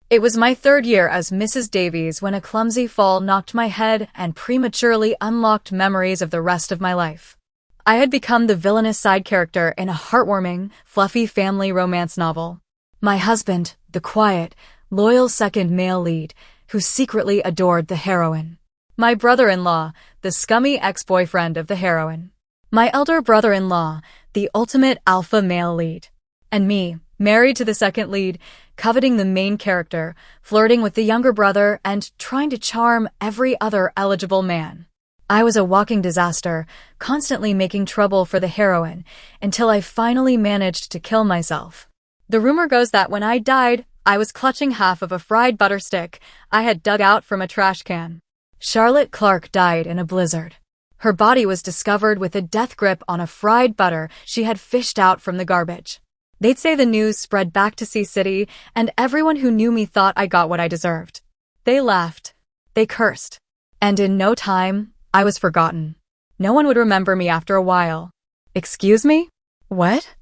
It was my third year as Mrs. Davies when a clumsy fall knocked my head and prematurely unlocked memories of the rest of my life. I had become the villainous side character in a heartwarming, fluffy family romance novel. My husband, the quiet, loyal second male lead, who secretly adored the heroine. My brother-in-law, the scummy ex-boyfriend of the heroine. My elder brother-in-law, the ultimate alpha male lead. And me, married to the second lead, coveting the main character, flirting with the younger brother, and trying to charm every other eligible man. I was a walking disaster, constantly making trouble for the heroine, until I finally managed to kill myself. The rumor goes that when I died, I was clutching half of a fried butter stick I had dug out from a trash can. Charlotte Clark died in a blizzard. Her body was discovered with a death grip on a fried butter she had fished out from the garbage. They'd say the news spread back to Sea City, and everyone who knew me thought I got what I deserved. They laughed. They cursed. And in no time, I was forgotten. No one would remember me after a while. Excuse me? What?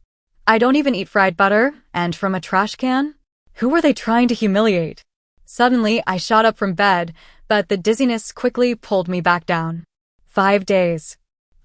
I don't even eat fried butter, and from a trash can? Who were they trying to humiliate? Suddenly, I shot up from bed, but the dizziness quickly pulled me back down. 5 days.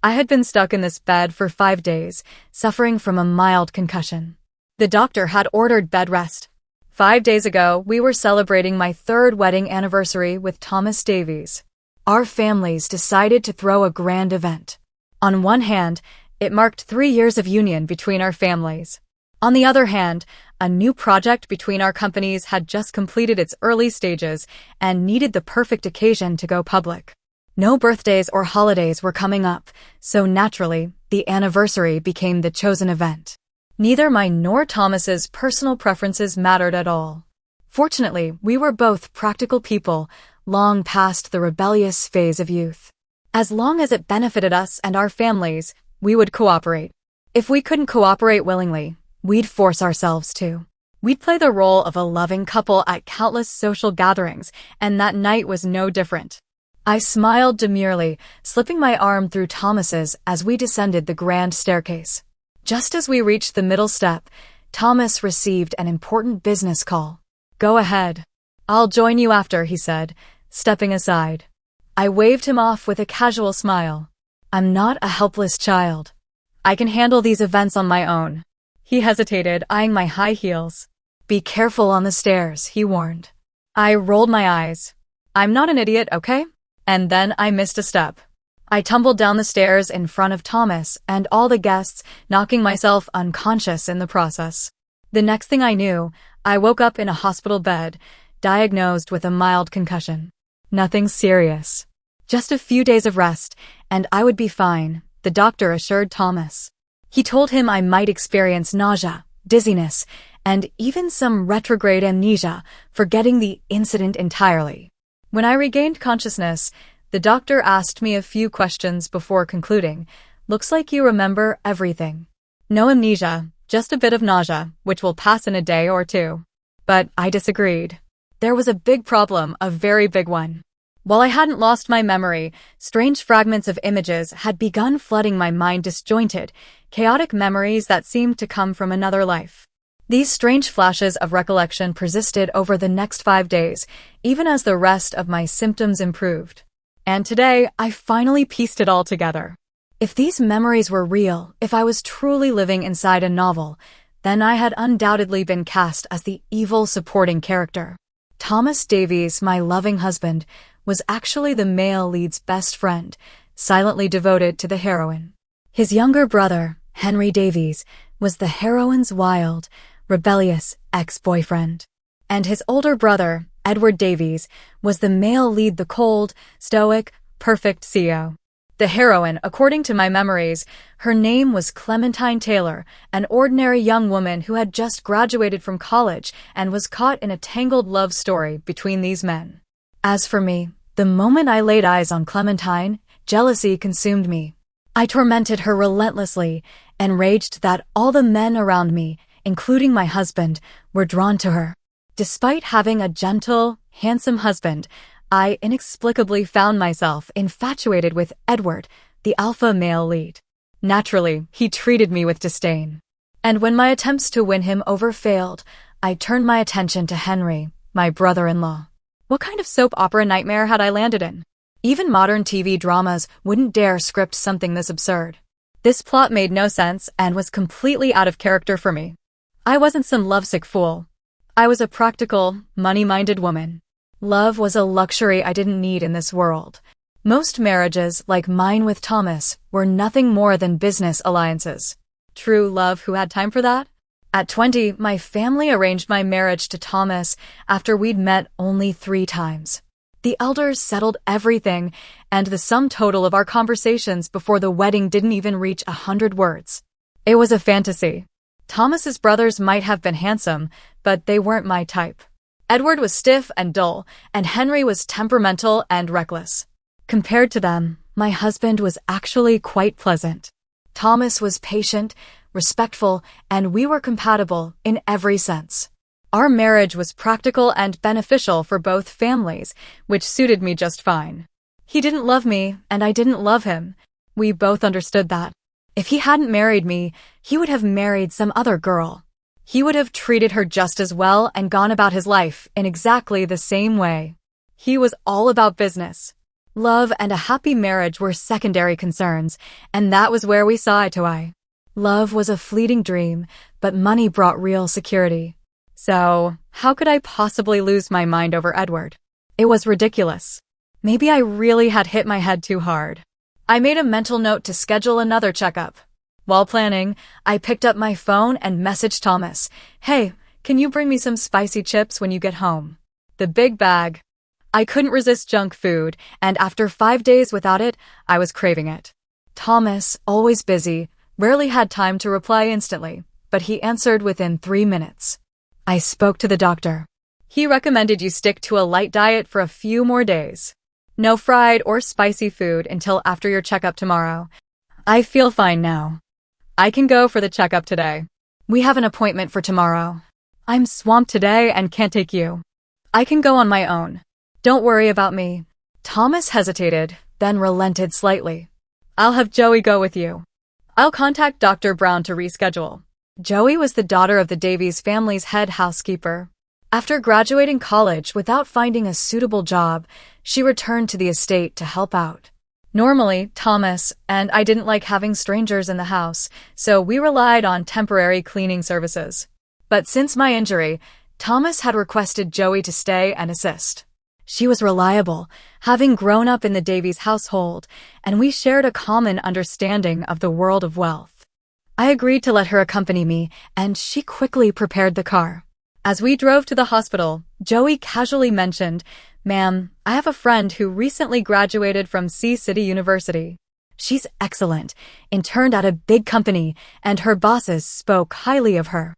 I had been stuck in this bed for 5 days, suffering from a mild concussion. The doctor had ordered bed rest. 5 days ago, we were celebrating my 3rd wedding anniversary with Thomas Davies. Our families decided to throw a grand event. On one hand, it marked 3 years of union between our families. On the other hand, a new project between our companies had just completed its early stages and needed the perfect occasion to go public. No birthdays or holidays were coming up, so naturally, the anniversary became the chosen event. Neither mine nor Thomas's personal preferences mattered at all. Fortunately, we were both practical people, long past the rebellious phase of youth. As long as it benefited us and our families, we would cooperate. If we couldn't cooperate willingly, we'd force ourselves to. We'd play the role of a loving couple at countless social gatherings, and that night was no different. I smiled demurely, slipping my arm through Thomas's as we descended the grand staircase. Just as we reached the middle step, Thomas received an important business call. "Go ahead. I'll join you after," he said, stepping aside. I waved him off with a casual smile. I'm not a helpless child. I can handle these events on my own. He hesitated, eyeing my high heels. "Be careful on the stairs," he warned. I rolled my eyes. "I'm not an idiot, okay?" And then I missed a step. I tumbled down the stairs in front of Thomas and all the guests, knocking myself unconscious in the process. The next thing I knew, I woke up in a hospital bed, diagnosed with a mild concussion. Nothing serious. Just a few days of rest, and I would be fine, the doctor assured Thomas. He told him I might experience nausea, dizziness, and even some retrograde amnesia, forgetting the incident entirely. When I regained consciousness, the doctor asked me a few questions before concluding, "Looks like you remember everything. No amnesia, just a bit of nausea, which will pass in a day or two." But I disagreed. There was a big problem, a very big one. While I hadn't lost my memory, strange fragments of images had begun flooding my mind, disjointed, chaotic memories that seemed to come from another life. These strange flashes of recollection persisted over the next 5 days, even as the rest of my symptoms improved. And today, I finally pieced it all together. If these memories were real, if I was truly living inside a novel, then I had undoubtedly been cast as the evil supporting character. Thomas Davies, my loving husband, was actually the male lead's best friend, silently devoted to the heroine. His younger brother, Henry Davies, was the heroine's wild, rebellious ex-boyfriend. And his older brother, Edward Davies, was the male lead, the cold, stoic, perfect CEO. The heroine, according to my memories, her name was Clementine Taylor, an ordinary young woman who had just graduated from college and was caught in a tangled love story between these men. As for me, the moment I laid eyes on Clementine, jealousy consumed me. I tormented her relentlessly, enraged that all the men around me, including my husband, were drawn to her. Despite having a gentle, handsome husband, I inexplicably found myself infatuated with Edward, the alpha male lead. Naturally, he treated me with disdain. And when my attempts to win him over failed, I turned my attention to Henry, my brother-in-law. What kind of soap opera nightmare had I landed in? Even modern TV dramas wouldn't dare script something this absurd. This plot made no sense and was completely out of character for me. I wasn't some lovesick fool. I was a practical, money-minded woman. Love was a luxury I didn't need in this world. Most marriages, like mine with Thomas, were nothing more than business alliances. True love, who had time for that? At 20, my family arranged my marriage to Thomas after we'd met only 3 times. The elders settled everything, and the sum total of our conversations before the wedding didn't even reach 100 words. It was a fantasy. Thomas's brothers might have been handsome, but they weren't my type. Edward was stiff and dull, and Henry was temperamental and reckless. Compared to them, my husband was actually quite pleasant. Thomas was patient, respectful, and we were compatible in every sense. Our marriage was practical and beneficial for both families, which suited me just fine. He didn't love me, and I didn't love him. We both understood that. If he hadn't married me, he would have married some other girl. He would have treated her just as well and gone about his life in exactly the same way. He was all about business. Love and a happy marriage were secondary concerns, and that was where we saw eye to eye. Love was a fleeting dream, but money brought real security. So, how could I possibly lose my mind over Edward? It was ridiculous. Maybe I really had hit my head too hard. I made a mental note to schedule another checkup. While planning, I picked up my phone and messaged Thomas, "Hey, can you bring me some spicy chips when you get home?" The big bag. I couldn't resist junk food, and after 5 days without it, I was craving it. Thomas, always busy, rarely had time to reply instantly, but he answered within 3 minutes. I spoke to the doctor. He recommended you stick to a light diet for a few more days. No fried or spicy food until after your checkup tomorrow. I feel fine now. I can go for the checkup today. We have an appointment for tomorrow. I'm swamped today and can't take you. I can go on my own. Don't worry about me. Thomas hesitated, then relented slightly. I'll have Joey go with you. I'll contact Dr. Brown to reschedule. Joey was the daughter of the Davies family's head housekeeper. After graduating college without finding a suitable job, she returned to the estate to help out. Normally, Thomas and I didn't like having strangers in the house, so we relied on temporary cleaning services. But since my injury, Thomas had requested Joey to stay and assist. She was reliable, having grown up in the Davies household, and we shared a common understanding of the world of wealth. I agreed to let her accompany me, and she quickly prepared the car. As we drove to the hospital, Joey casually mentioned, "Ma'am, I have a friend who recently graduated from Sea City University. She's excellent, interned at a big company, and her bosses spoke highly of her.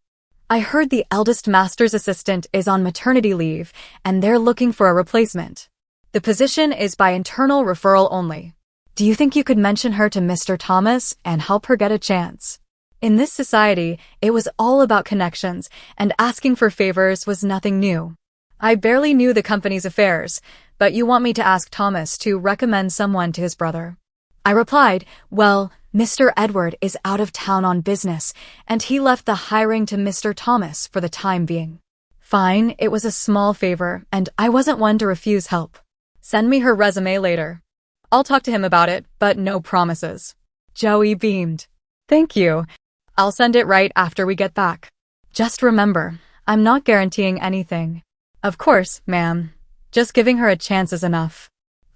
I heard the eldest master's assistant is on maternity leave, and they're looking for a replacement. The position is by internal referral only. Do you think you could mention her to Mr. Thomas and help her get a chance?" In this society, it was all about connections, and asking for favors was nothing new. I barely knew the company's affairs, but you want me to ask Thomas to recommend someone to his brother. I replied, "Well, Mr. Edward is out of town on business, and he left the hiring to Mr. Thomas for the time being." Fine, it was a small favor, and I wasn't one to refuse help. Send me her resume later. I'll talk to him about it, but no promises. Joey beamed. Thank you. I'll send it right after we get back. Just remember, I'm not guaranteeing anything. Of course, ma'am. Just giving her a chance is enough.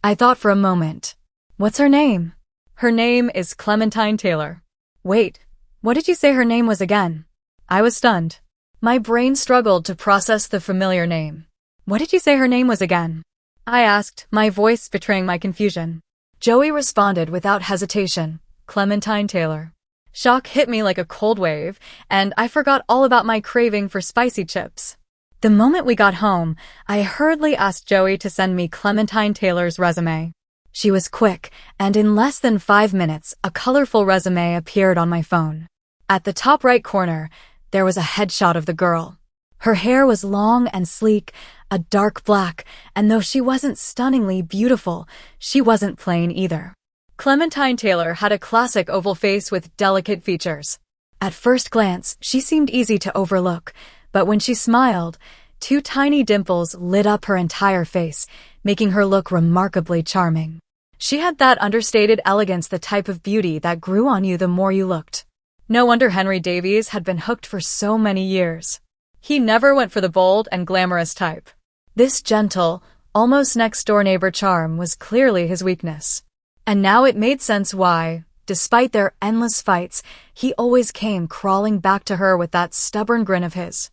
I thought for a moment. What's her name? Her name is Clementine Taylor. Wait, what did you say her name was again? I was stunned. My brain struggled to process the familiar name. What did you say her name was again? I asked, my voice betraying my confusion. Joey responded without hesitation, Clementine Taylor. Shock hit me like a cold wave, and I forgot all about my craving for spicy chips. The moment we got home, I hurriedly asked Joey to send me Clementine Taylor's resume. She was quick, and in less than 5 minutes, a colorful resume appeared on my phone. At the top right corner, there was a headshot of the girl. Her hair was long and sleek, a dark black, and though she wasn't stunningly beautiful, she wasn't plain either. Clementine Taylor had a classic oval face with delicate features. At first glance, she seemed easy to overlook, but when she smiled, Two tiny dimples lit up her entire face, making her look remarkably charming. She had that understated elegance, the type of beauty that grew on you the more you looked. No wonder Henry Davies had been hooked for so many years. He never went for the bold and glamorous type. This gentle, almost next-door neighbor charm was clearly his weakness. And now it made sense why, despite their endless fights, he always came crawling back to her with that stubborn grin of his.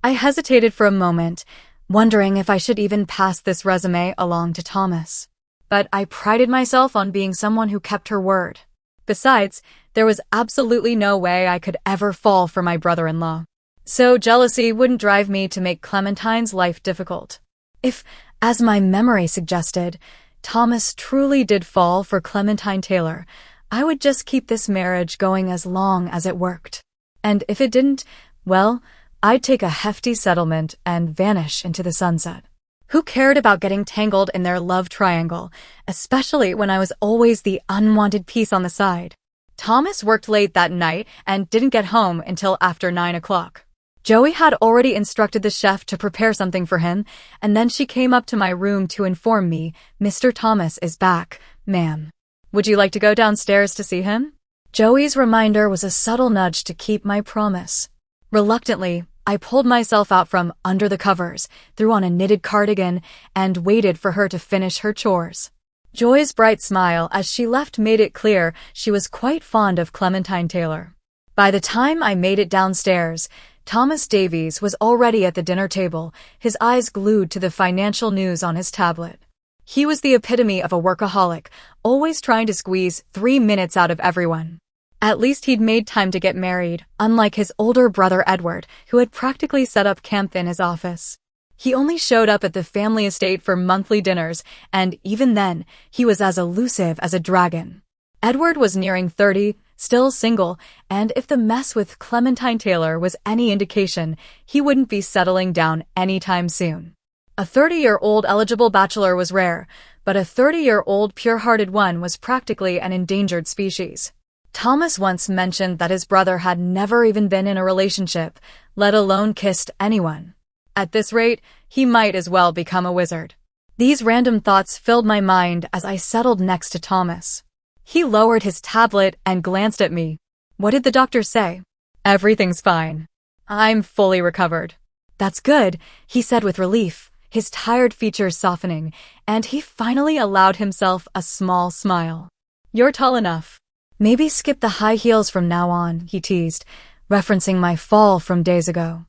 I hesitated for a moment, wondering if I should even pass this resume along to Thomas. But I prided myself on being someone who kept her word. Besides, there was absolutely no way I could ever fall for my brother-in-law. So jealousy wouldn't drive me to make Clementine's life difficult. If, as my memory suggested, Thomas truly did fall for Clementine Taylor, I would just keep this marriage going as long as it worked. And if it didn't, well, I'd take a hefty settlement and vanish into the sunset. Who cared about getting tangled in their love triangle, especially when I was always the unwanted piece on the side? Thomas worked late that night and didn't get home until after 9 o'clock. Joey had already instructed the chef to prepare something for him, and then she came up to my room to inform me, "Mr. Thomas is back, ma'am. Would you like to go downstairs to see him?" Joey's reminder was a subtle nudge to keep my promise. Reluctantly, I pulled myself out from under the covers, threw on a knitted cardigan, and waited for her to finish her chores. Joy's bright smile as she left made it clear she was quite fond of Clementine Taylor. By the time I made it downstairs, Thomas Davies was already at the dinner table, his eyes glued to the financial news on his tablet. He was the epitome of a workaholic, always trying to squeeze 3 minutes out of everyone. At least he'd made time to get married, unlike his older brother Edward, who had practically set up camp in his office. He only showed up at the family estate for monthly dinners, and even then, he was as elusive as a dragon. Edward was nearing 30, still single, and if the mess with Clementine Taylor was any indication, he wouldn't be settling down anytime soon. A 30-year-old eligible bachelor was rare, but a 30-year-old pure-hearted one was practically an endangered species. Thomas once mentioned that his brother had never even been in a relationship, let alone kissed anyone. At this rate, he might as well become a wizard. These random thoughts filled my mind as I settled next to Thomas. He lowered his tablet and glanced at me. "What did the doctor say?" "Everything's fine. I'm fully recovered." "That's good," he said with relief, his tired features softening, and he finally allowed himself a small smile. "You're tall enough. Maybe skip the high heels from now on," he teased, referencing my fall from days ago.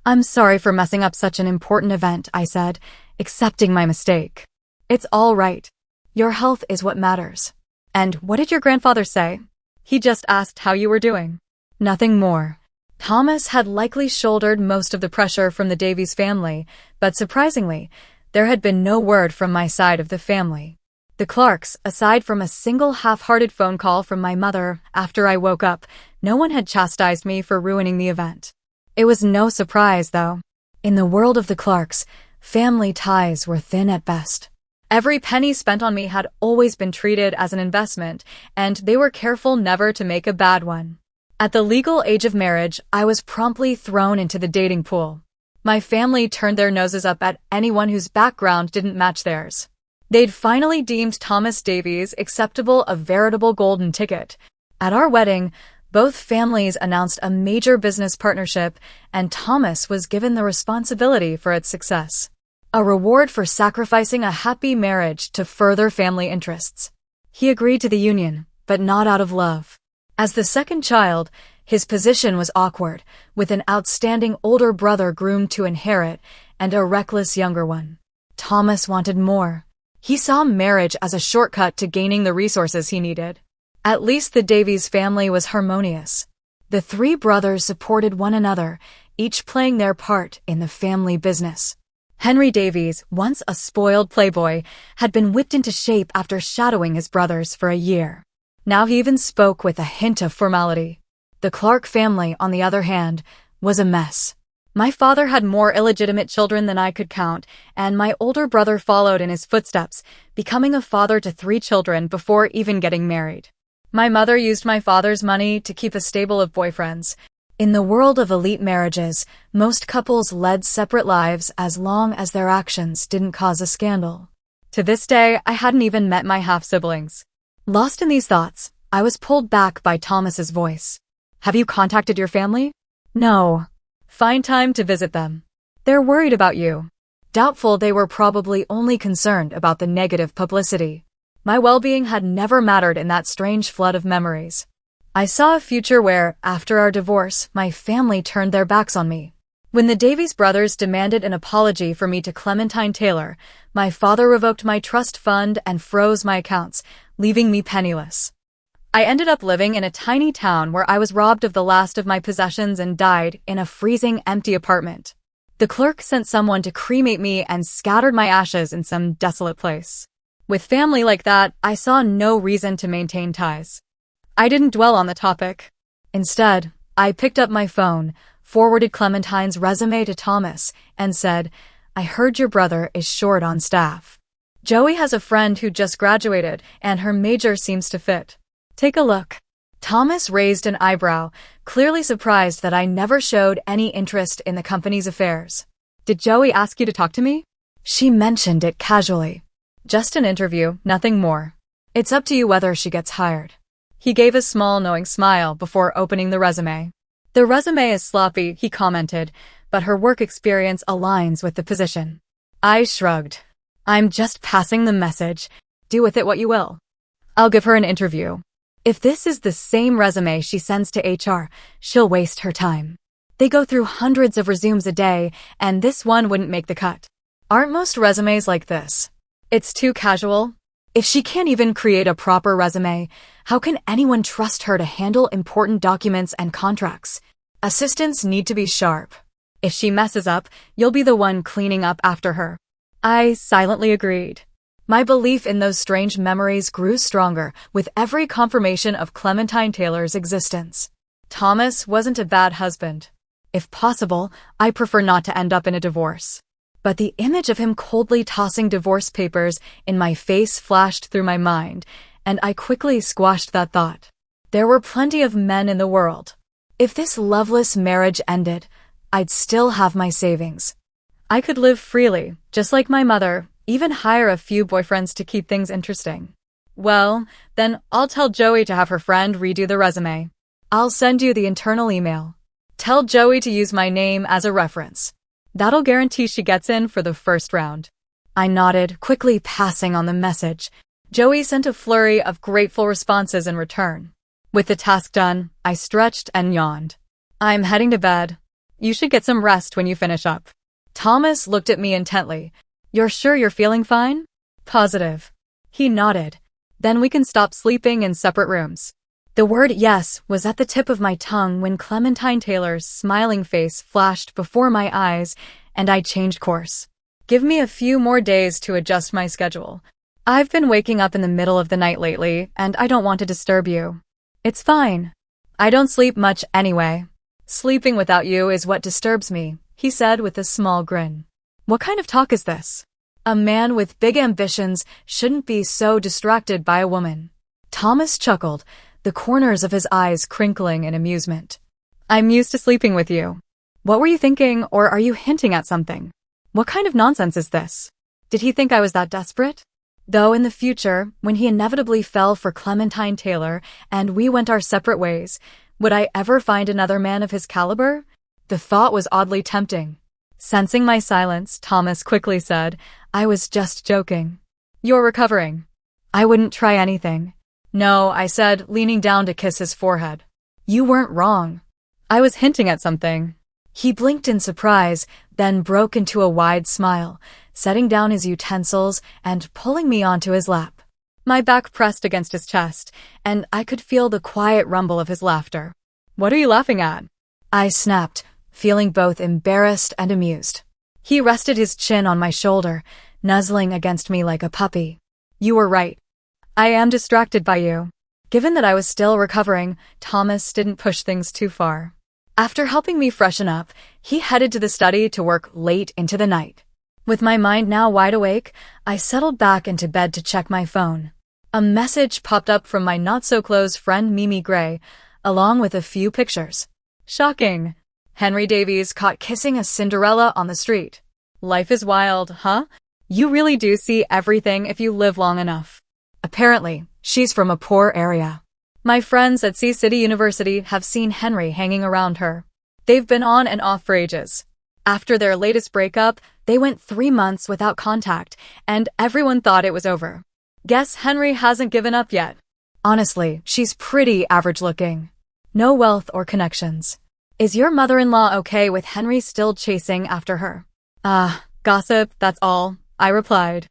"I'm sorry for messing up such an important event," I said, accepting my mistake. "It's all right. Your health is what matters." "And what did your grandfather say?" "He just asked how you were doing." "Nothing more." Thomas had likely shouldered most of the pressure from the Davies family, but surprisingly, there had been no word from my side of the family. The Clarks, aside from a single half-hearted phone call from my mother after I woke up, no one had chastised me for ruining the event. It was no surprise, though. In the world of the Clarks, family ties were thin at best. Every penny spent on me had always been treated as an investment, and they were careful never to make a bad one. At the legal age of marriage, I was promptly thrown into the dating pool. My family turned their noses up at anyone whose background didn't match theirs. They'd finally deemed Thomas Davies acceptable, a veritable golden ticket. At our wedding, both families announced a major business partnership, and Thomas was given the responsibility for its success. A reward for sacrificing a happy marriage to further family interests. He agreed to the union, but not out of love. As the second child, his position was awkward, with an outstanding older brother groomed to inherit and a reckless younger one. Thomas wanted more. He saw marriage as a shortcut to gaining the resources he needed. At least the Davies family was harmonious. The 3 brothers supported one another, each playing their part in the family business. Henry Davies, once a spoiled playboy, had been whipped into shape after shadowing his brothers for a year. Now he even spoke with a hint of formality. The Clark family, on the other hand, was a mess. My father had more illegitimate children than I could count, and my older brother followed in his footsteps, becoming a father to 3 children before even getting married. My mother used my father's money to keep a stable of boyfriends. In the world of elite marriages, most couples led separate lives as long as their actions didn't cause a scandal. To this day, I hadn't even met my half-siblings. Lost in these thoughts, I was pulled back by Thomas's voice. Have you contacted your family? No. Find time to visit them. They're worried about you. Doubtful, they were probably only concerned about the negative publicity. My well-being had never mattered in that strange flood of memories. I saw a future where, after our divorce, my family turned their backs on me. When the Davies brothers demanded an apology for me to Clementine Taylor, my father revoked my trust fund and froze my accounts, leaving me penniless. I ended up living in a tiny town where I was robbed of the last of my possessions and died in a freezing, empty apartment. The clerk sent someone to cremate me and scattered my ashes in some desolate place. With family like that, I saw no reason to maintain ties. I didn't dwell on the topic. Instead, I picked up my phone, forwarded Clementine's resume to Thomas, and said, I heard your brother is short on staff. Joey has a friend who just graduated, and her major seems to fit. Take a look. Thomas raised an eyebrow, clearly surprised that I never showed any interest in the company's affairs. Did Joey ask you to talk to me? She mentioned it casually. Just an interview, nothing more. It's up to you whether she gets hired. He gave a small, knowing smile before opening the resume. The resume is sloppy, he commented, but her work experience aligns with the position. I shrugged. I'm just passing the message. Do with it what you will. I'll give her an interview. If this is the same resume she sends to HR, she'll waste her time. They go through hundreds of resumes a day, and this one wouldn't make the cut. Aren't most resumes like this? It's too casual. If she can't even create a proper resume, how can anyone trust her to handle important documents and contracts? Assistants need to be sharp. If she messes up, you'll be the one cleaning up after her. I silently agreed. My belief in those strange memories grew stronger with every confirmation of Clementine Taylor's existence. Thomas wasn't a bad husband. If possible, I prefer not to end up in a divorce. But the image of him coldly tossing divorce papers in my face flashed through my mind, and I quickly squashed that thought. There were plenty of men in the world. If this loveless marriage ended, I'd still have my savings. I could live freely, just like my mother, even hire a few boyfriends to keep things interesting. Well, then I'll tell Joey to have her friend redo the resume. I'll send you the internal email. Tell Joey to use my name as a reference. That'll guarantee she gets in for the first round. I nodded, quickly passing on the message. Joey sent a flurry of grateful responses in return. With the task done, I stretched and yawned. I'm heading to bed. You should get some rest when you finish up. Thomas looked at me intently. You're sure you're feeling fine? Positive. He nodded. Then we can stop sleeping in separate rooms. The word yes was at the tip of my tongue when Clementine Taylor's smiling face flashed before my eyes, and I changed course. Give me a few more days to adjust my schedule. I've been waking up in the middle of the night lately, and I don't want to disturb you. It's fine. I don't sleep much anyway. Sleeping without you is what disturbs me, he said with a small grin. What kind of talk is this? A man with big ambitions shouldn't be so distracted by a woman. Thomas chuckled, the corners of his eyes crinkling in amusement. I'm used to sleeping with you. What were you thinking, or are you hinting at something? What kind of nonsense is this? Did he think I was that desperate? Though in the future, when he inevitably fell for Clementine Taylor and we went our separate ways, would I ever find another man of his caliber? The thought was oddly tempting. Sensing my silence, Thomas quickly said, I was just joking. You're recovering. I wouldn't try anything. No, I said, leaning down to kiss his forehead. You weren't wrong. I was hinting at something. He blinked in surprise, then broke into a wide smile, setting down his utensils and pulling me onto his lap. My back pressed against his chest, and I could feel the quiet rumble of his laughter. What are you laughing at? I snapped, feeling both embarrassed and amused. He rested his chin on my shoulder, nuzzling against me like a puppy. You were right. I am distracted by you. Given that I was still recovering, Thomas didn't push things too far. After helping me freshen up, he headed to the study to work late into the night. With my mind now wide awake, I settled back into bed to check my phone. A message popped up from my not-so-close friend Mimi Gray, along with a few pictures. Shocking. Henry Davies caught kissing a Cinderella on the street. Life is wild, huh? You really do see everything if you live long enough. Apparently, she's from a poor area. My friends at Sea City University have seen Henry hanging around her. They've been on and off for ages. After their latest breakup, they went 3 months without contact, and everyone thought it was over. Guess Henry hasn't given up yet. Honestly, she's pretty average looking. No wealth or connections. Is your mother-in-law okay with Henry still chasing after her? Gossip, that's all, I replied.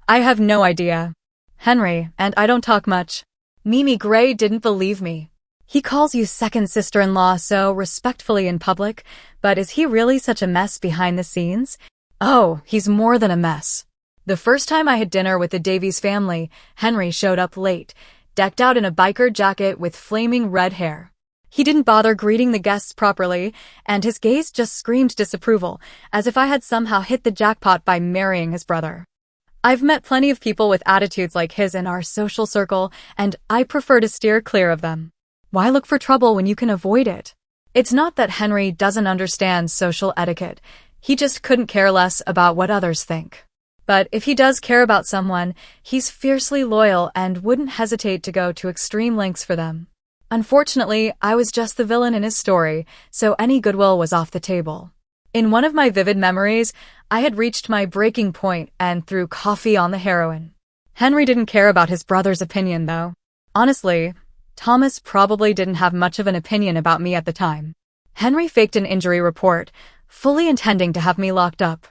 I have no idea. Henry and I don't talk much. Mimi Gray didn't believe me. He calls you second sister-in-law so respectfully in public, but is he really such a mess behind the scenes? Oh, he's more than a mess. The first time I had dinner with the Davies family, Henry showed up late, decked out in a biker jacket with flaming red hair. He didn't bother greeting the guests properly, and his gaze just screamed disapproval, as if I had somehow hit the jackpot by marrying his brother. I've met plenty of people with attitudes like his in our social circle, and I prefer to steer clear of them. Why look for trouble when you can avoid it? It's not that Henry doesn't understand social etiquette. He just couldn't care less about what others think. But if he does care about someone, he's fiercely loyal and wouldn't hesitate to go to extreme lengths for them. Unfortunately, I was just the villain in his story, so any goodwill was off the table. In one of my vivid memories, I had reached my breaking point and threw coffee on the heroin. Henry didn't care about his brother's opinion, though. Honestly, Thomas probably didn't have much of an opinion about me at the time. Henry faked an injury report, fully intending to have me locked up.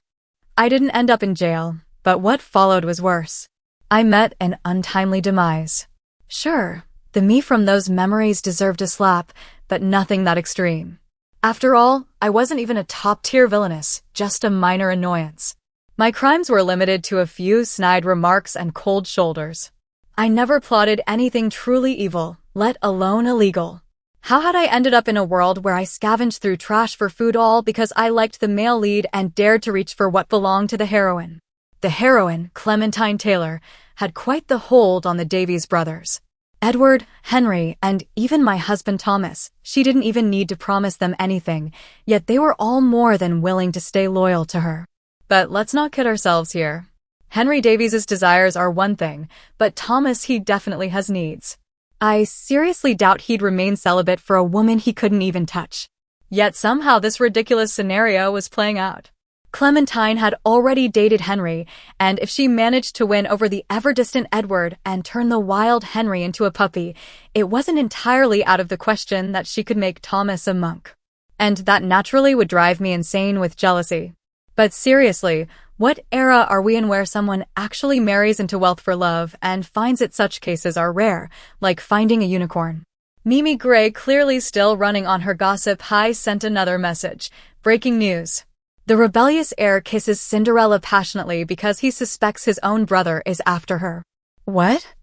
I didn't end up in jail, but what followed was worse. I met an untimely demise. Sure, the me from those memories deserved a slap, but nothing that extreme. After all, I wasn't even a top-tier villainess, just a minor annoyance. My crimes were limited to a few snide remarks and cold shoulders. I never plotted anything truly evil, let alone illegal. How had I ended up in a world where I scavenged through trash for food all because I liked the male lead and dared to reach for what belonged to the heroine? The heroine, Clementine Taylor, had quite the hold on the Davies brothers. Edward, Henry, and even my husband Thomas. She didn't even need to promise them anything, yet they were all more than willing to stay loyal to her. But let's not kid ourselves here. Henry Davies's desires are one thing, but Thomas, he definitely has needs. I seriously doubt he'd remain celibate for a woman he couldn't even touch. Yet somehow this ridiculous scenario was playing out. Clementine had already dated Henry, and if she managed to win over the ever-distant Edward and turn the wild Henry into a puppy, it wasn't entirely out of the question that she could make Thomas a monk. And that naturally would drive me insane with jealousy. But seriously, what era are we in where someone actually marries into wealth for love and finds that such cases are rare, like finding a unicorn? Mimi Gray, clearly still running on her gossip high, sent another message. Breaking news. The rebellious heir kisses Cinderella passionately because he suspects his own brother is after her. What?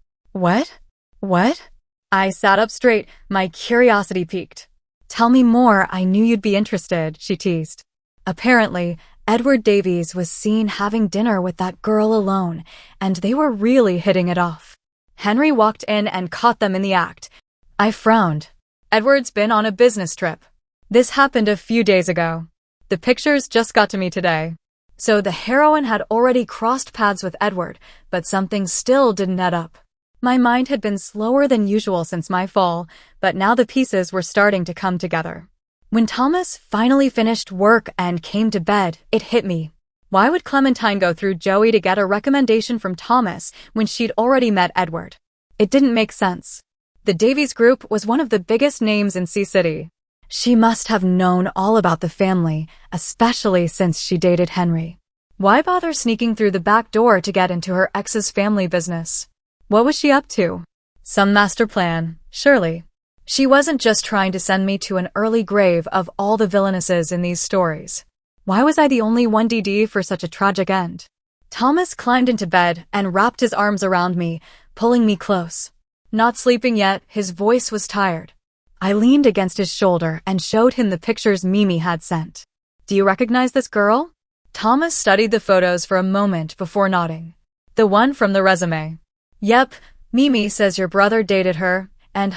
I sat up straight, my curiosity piqued. Tell me more, I knew you'd be interested, she teased. Apparently, Edward Davies was seen having dinner with that girl alone, and they were really hitting it off. Henry walked in and caught them in the act. I frowned. Edward's been on a business trip. This happened a few days ago. The pictures just got to me today. So the heroine had already crossed paths with Edward, but something still didn't add up. My mind had been slower than usual since my fall, but now the pieces were starting to come together. When Thomas finally finished work and came to bed, it hit me. Why would Clementine go through Joey to get a recommendation from Thomas when she'd already met Edward? It didn't make sense. The Davies group was one of the biggest names in Sea City. She must have known all about the family, especially since she dated Henry. Why bother sneaking through the back door to get into her ex's family business? What was she up to? Some master plan, surely. She wasn't just trying to send me to an early grave of all the villainesses in these stories. Why was I the only one DD for such a tragic end? Thomas climbed into bed and wrapped his arms around me, pulling me close. Not sleeping yet, his voice was tired. I leaned against his shoulder and showed him the pictures Mimi had sent. Do you recognize this girl? Thomas studied the photos for a moment before nodding. The one from the resume. Yep, Mimi says your brother dated her, and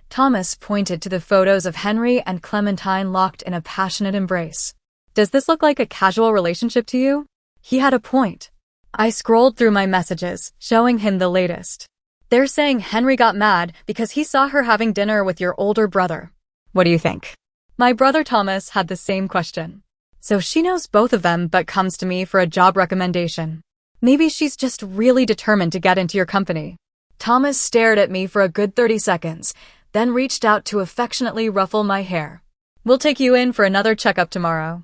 Thomas pointed to the photos of Henry and Clementine locked in a passionate embrace. Does this look like a casual relationship to you? He had a point. I scrolled through my messages, showing him the latest. They're saying Henry got mad because he saw her having dinner with your older brother. What do you think? My brother Thomas had the same question. So she knows both of them but comes to me for a job recommendation. Maybe she's just really determined to get into your company. Thomas stared at me for a good 30 seconds, then reached out to affectionately ruffle my hair. We'll take you in for another checkup tomorrow.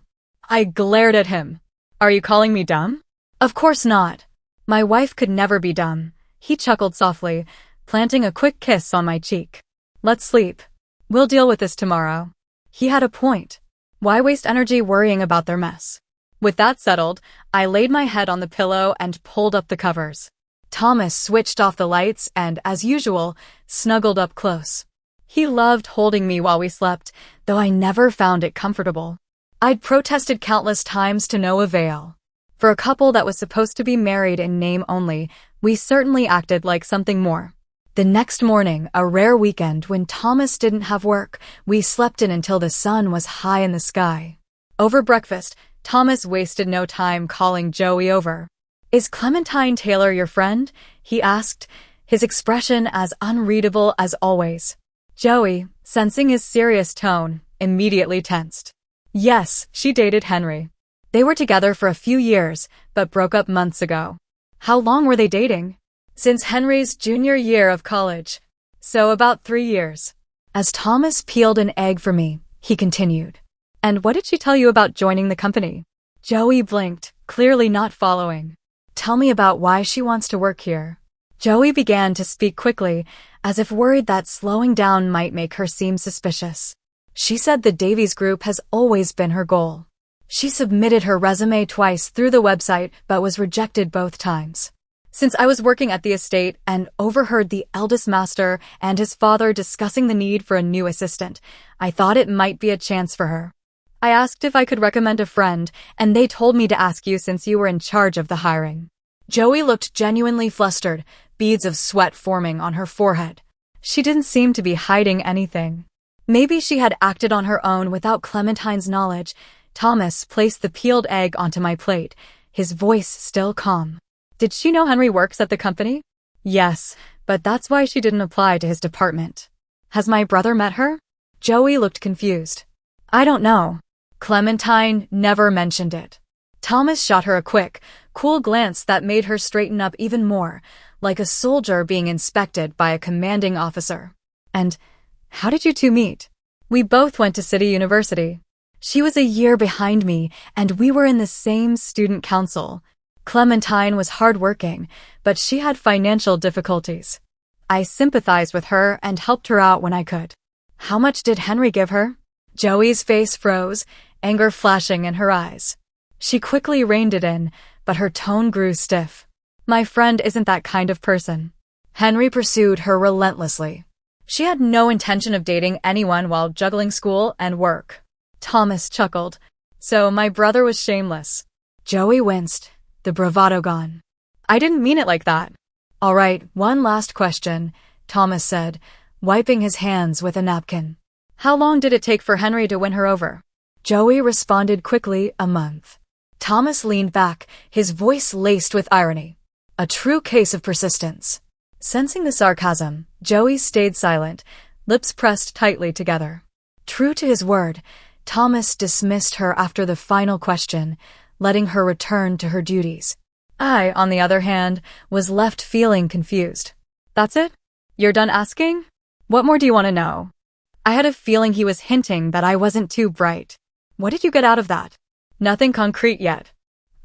I glared at him. Are you calling me dumb? Of course not. My wife could never be dumb. He chuckled softly, planting a quick kiss on my cheek. Let's sleep. We'll deal with this tomorrow. He had a point. Why waste energy worrying about their mess? With that settled, I laid my head on the pillow and pulled up the covers. Thomas switched off the lights and, as usual, snuggled up close. He loved holding me while we slept, though I never found it comfortable. I'd protested countless times to no avail. For a couple that was supposed to be married in name only, we certainly acted like something more. The next morning, a rare weekend when Thomas didn't have work, we slept in until the sun was high in the sky. Over breakfast, Thomas wasted no time calling Joey over. Is Clementine Taylor your friend? He asked, his expression as unreadable as always. Joey, sensing his serious tone, immediately tensed. Yes, she dated Henry. They were together for a few years, but broke up months ago. How long were they dating? Since Henry's junior year of college. So about 3 years. As Thomas peeled an egg for me, he continued. And what did she tell you about joining the company? Joey blinked, clearly not following. Tell me about why she wants to work here. Joey began to speak quickly, as if worried that slowing down might make her seem suspicious. She said the Davies Group has always been her goal. She submitted her resume twice through the website but was rejected both times. Since I was working at the estate and overheard the eldest master and his father discussing the need for a new assistant, I thought it might be a chance for her. I asked if I could recommend a friend, and they told me to ask you since you were in charge of the hiring. Joey looked genuinely flustered, beads of sweat forming on her forehead. She didn't seem to be hiding anything. Maybe she had acted on her own without Clementine's knowledge. Thomas placed the peeled egg onto my plate, his voice still calm. Did she know Henry works at the company? Yes, but that's why she didn't apply to his department. Has my brother met her? Joey looked confused. I don't know. Clementine never mentioned it. Thomas shot her a quick, cool glance that made her straighten up even more, like a soldier being inspected by a commanding officer. And how did you two meet? We both went to City University. She was a year behind me, and we were in the same student council. Clementine was hardworking, but she had financial difficulties. I sympathized with her and helped her out when I could. How much did Henry give her? Joey's face froze, anger flashing in her eyes. She quickly reined it in, but her tone grew stiff. My friend isn't that kind of person. Henry pursued her relentlessly. She had no intention of dating anyone while juggling school and work. Thomas chuckled. So my brother was shameless. Joey winced, the bravado gone. I didn't mean it like that. All right, one last question, Thomas said, wiping his hands with a napkin. How long did it take for Henry to win her over? Joey responded quickly, a month. Thomas leaned back, his voice laced with irony. A true case of persistence. Sensing the sarcasm, Joey stayed silent, lips pressed tightly together. True to his word, Thomas dismissed her after the final question, letting her return to her duties. I, on the other hand, was left feeling confused. That's it? You're done asking? What more do you want to know? I had a feeling he was hinting that I wasn't too bright. What did you get out of that? Nothing concrete yet.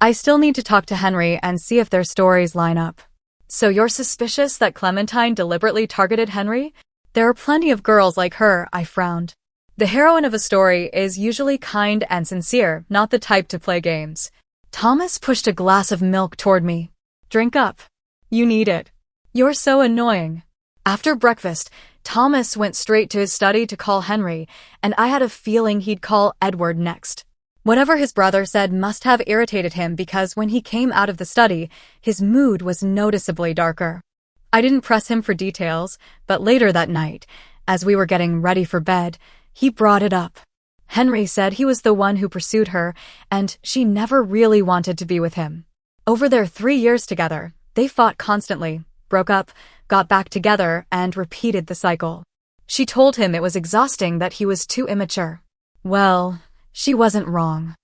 I still need to talk to Henry and see if their stories line up. So you're suspicious that Clementine deliberately targeted Henry? There are plenty of girls like her, I frowned. The heroine of a story is usually kind and sincere, not the type to play games. Thomas pushed a glass of milk toward me. Drink up. You need it. You're so annoying. After breakfast, Thomas went straight to his study to call Henry, and I had a feeling he'd call Edward next. Whatever his brother said must have irritated him because when he came out of the study, his mood was noticeably darker. I didn't press him for details, but later that night, As we were getting ready for bed, he brought it up. Henry said he was the one who pursued her, and she never really wanted to be with him. Over their 3 years together, they fought constantly, broke up, got back together, and repeated the cycle. She told him it was exhausting, that he was too immature. Well, she wasn't wrong.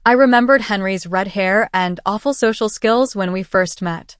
I remembered Henry's red hair and awful social skills when we first met.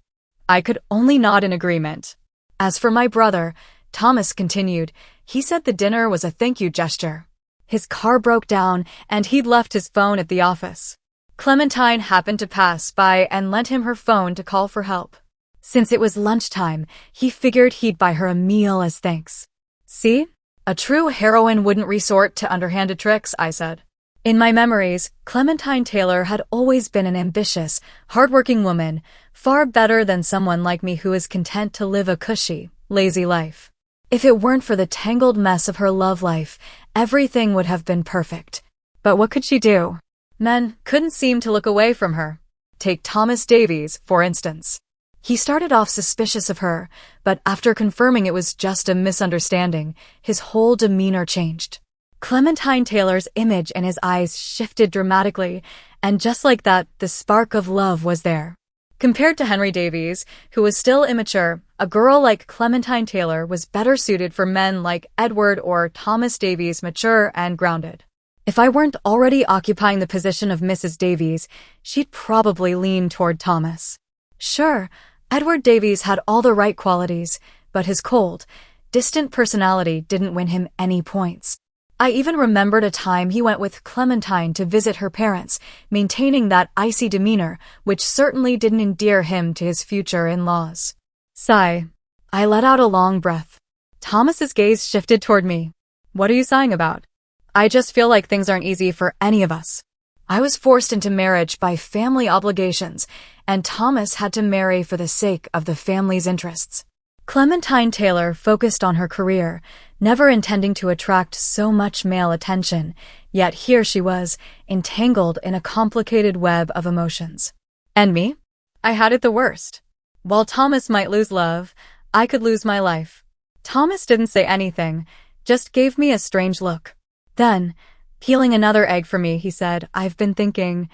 I could only nod in agreement. As for my brother, Thomas continued, he said the dinner was a thank you gesture. His car broke down, and he'd left his phone at the office. Clementine happened to pass by and lent him her phone to call for help. Since it was lunchtime, he figured he'd buy her a meal as thanks. See? A true heroine wouldn't resort to underhanded tricks, I said. In my memories, Clementine Taylor had always been an ambitious, hardworking woman, far better than someone like me who is content to live a cushy, lazy life. If it weren't for the tangled mess of her love life, everything would have been perfect. But what could she do? Men couldn't seem to look away from her. Take Thomas Davies, for instance. He started off suspicious of her, but after confirming it was just a misunderstanding, his whole demeanor changed. Clementine Taylor's image in his eyes shifted dramatically, and just like that, the spark of love was there. Compared to Henry Davies, who was still immature, a girl like Clementine Taylor was better suited for men like Edward or Thomas Davies, mature and grounded. If I weren't already occupying the position of Mrs. Davies, she'd probably lean toward Thomas. Sure, Edward Davies had all the right qualities, but his cold, distant personality didn't win him any points. I even remembered a time he went with Clementine to visit her parents, maintaining that icy demeanor, which certainly didn't endear him to his future in-laws. Sigh. I let out a long breath. Thomas's gaze shifted toward me. What are you sighing about? I just feel like things aren't easy for any of us. I was forced into marriage by family obligations, and Thomas had to marry for the sake of the family's interests. Clementine Taylor focused on her career, never intending to attract so much male attention, yet here she was, entangled in a complicated web of emotions. And me? I had it the worst. While Thomas might lose love, I could lose my life. Thomas didn't say anything, just gave me a strange look. Then, peeling another egg for me, he said, I've been thinking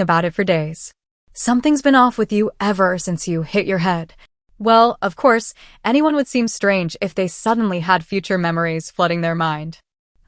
about it for days. Something's been off with you ever since you hit your head. Well, of course, anyone would seem strange if they suddenly had future memories flooding their mind.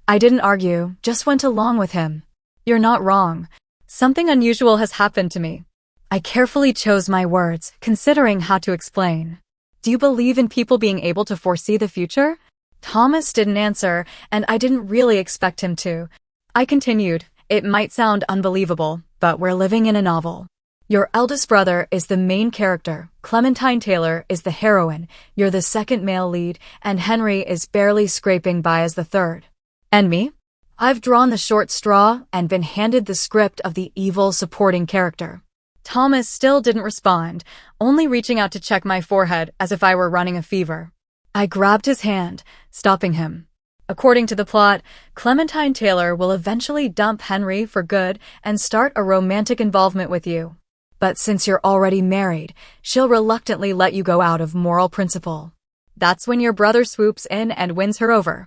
I didn't argue, just went along with him. You're not wrong. Something unusual has happened to me. I carefully chose my words, considering how to explain. Do you believe in people being able to foresee the future? Thomas didn't answer, and I didn't really expect him to. I continued, it might sound unbelievable, but we're living in a novel. Your eldest brother is the main character, Clementine Taylor is the heroine, you're the second male lead, and Henry is barely scraping by as the third. And me? I've drawn the short straw and been handed the script of the evil supporting character. Thomas still didn't respond, only reaching out to check my forehead as if I were running a fever. I grabbed his hand, stopping him. According to the plot, Clementine Taylor will eventually dump Henry for good and start a romantic involvement with you. But since you're already married, she'll reluctantly let you go out of moral principle. That's when your brother swoops in and wins her over.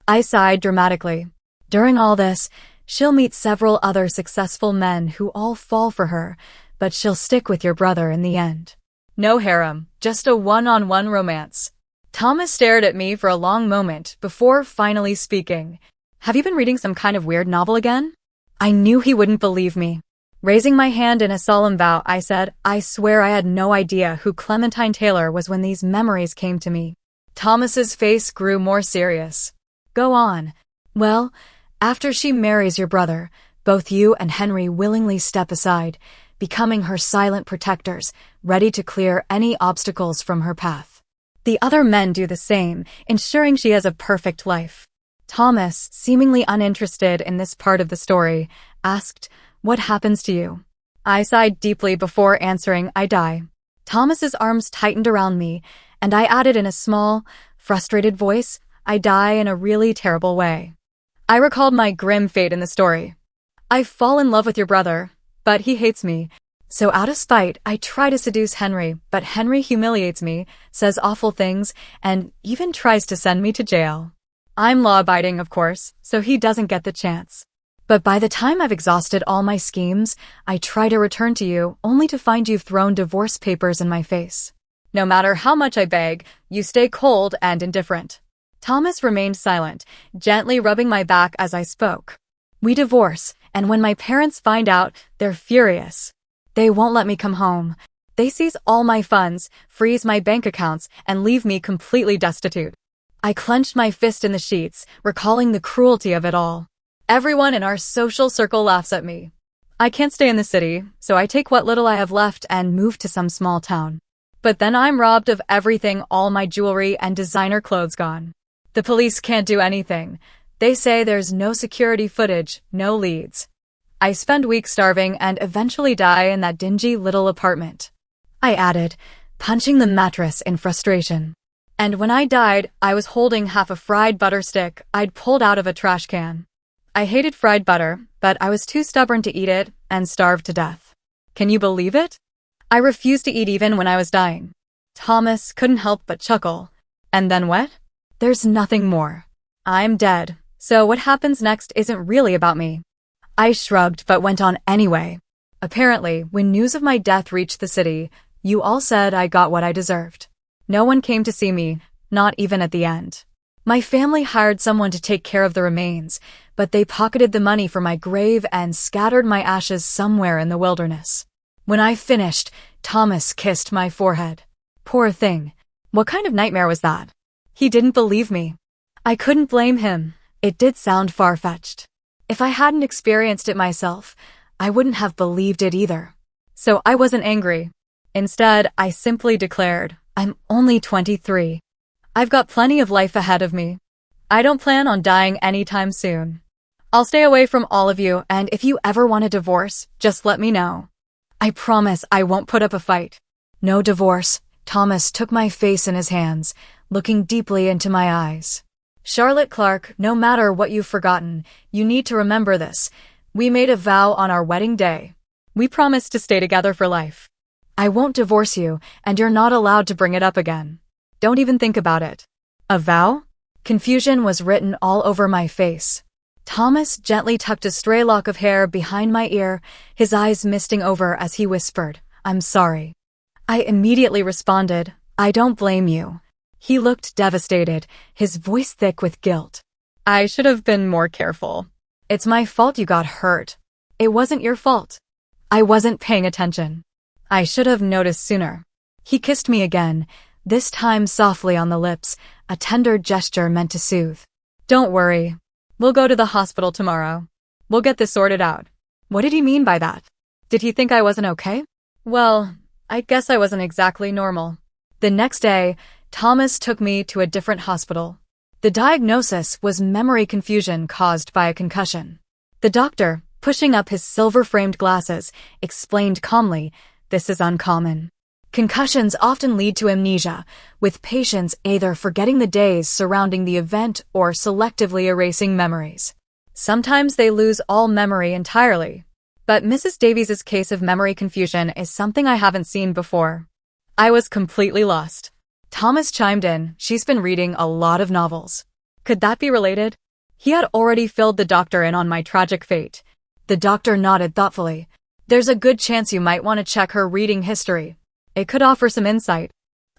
I sighed dramatically. During all this, she'll meet several other successful men who all fall for her, but she'll stick with your brother in the end. No harem, just a one-on-one romance. Thomas stared at me for a long moment before finally speaking. Have you been reading some kind of weird novel again? I knew he wouldn't believe me. Raising my hand in a solemn vow, I said, I swear I had no idea who Clementine Taylor was when these memories came to me. Thomas's face grew more serious. Go on. Well, after she marries your brother, both you and Henry willingly step aside, becoming her silent protectors, ready to clear any obstacles from her path. The other men do the same, ensuring she has a perfect life. Thomas, seemingly uninterested in this part of the story, asked, what happens to you? I sighed deeply before answering, I die. Thomas's arms tightened around me, and I added in a small, frustrated voice, I die in a really terrible way. I recalled my grim fate in the story. I fall in love with your brother, but he hates me. So out of spite, I try to seduce Henry, but Henry humiliates me, says awful things, and even tries to send me to jail. I'm law-abiding, of course, so he doesn't get the chance. But by the time I've exhausted all my schemes, I try to return to you, only to find you've thrown divorce papers in my face. No matter how much I beg, you stay cold and indifferent. Thomas remained silent, gently rubbing my back as I spoke. We divorce, and when my parents find out, they're furious. They won't let me come home. They seize all my funds, freeze my bank accounts, and leave me completely destitute. I clenched my fist in the sheets, recalling the cruelty of it all. Everyone in our social circle laughs at me. I can't stay in the city, so I take what little I have left and move to some small town. But then I'm robbed of everything, all my jewelry and designer clothes gone. The police can't do anything. They say there's no security footage, no leads. I spend weeks starving and eventually die in that dingy little apartment. I added, punching the mattress in frustration. And when I died, I was holding half a fried butter stick I'd pulled out of a trash can. I hated fried butter, but I was too stubborn to eat it and starved to death. Can you believe it? I refused to eat even when I was dying. Thomas couldn't help but chuckle. And then what? There's nothing more. I'm dead, so what happens next isn't really about me. I shrugged but went on anyway. Apparently, when news of my death reached the city, you all said I got what I deserved. No one came to see me, not even at the end. My family hired someone to take care of the remains, but they pocketed the money for my grave and scattered my ashes somewhere in the wilderness. When I finished, Thomas kissed my forehead. Poor thing. What kind of nightmare was that? He didn't believe me. I couldn't blame him. It did sound far-fetched. If I hadn't experienced it myself, I wouldn't have believed it either. So I wasn't angry. Instead, I simply declared, I'm only 23. I've got plenty of life ahead of me. I don't plan on dying anytime soon. I'll stay away from all of you, and if you ever want a divorce, just let me know. I promise I won't put up a fight. No divorce. Thomas took my face in his hands, looking deeply into my eyes. Charlotte Clark, no matter what you've forgotten, you need to remember this. We made a vow on our wedding day. We promised to stay together for life. I won't divorce you, and you're not allowed to bring it up again. Don't even think about it. A vow? Confusion was written all over my face. Thomas gently tucked a stray lock of hair behind my ear, his eyes misting over as he whispered, I'm sorry. I immediately responded, I don't blame you. He looked devastated, his voice thick with guilt. I should have been more careful. It's my fault you got hurt. It wasn't your fault. I wasn't paying attention. I should have noticed sooner. He kissed me again, this time softly on the lips, a tender gesture meant to soothe. Don't worry. We'll go to the hospital tomorrow. We'll get this sorted out. What did he mean by that? Did he think I wasn't okay? Well, I guess I wasn't exactly normal. The next day, Thomas took me to a different hospital. The diagnosis was memory confusion caused by a concussion. The doctor, pushing up his silver-framed glasses, explained calmly, this is uncommon. Concussions often lead to amnesia, with patients either forgetting the days surrounding the event or selectively erasing memories. Sometimes they lose all memory entirely. But Mrs. Davies's case of memory confusion is something I haven't seen before. I was completely lost. Thomas chimed in, she's been reading a lot of novels. Could that be related? He had already filled the doctor in on my tragic fate. The doctor nodded thoughtfully. There's a good chance you might want to check her reading history. It could offer some insight.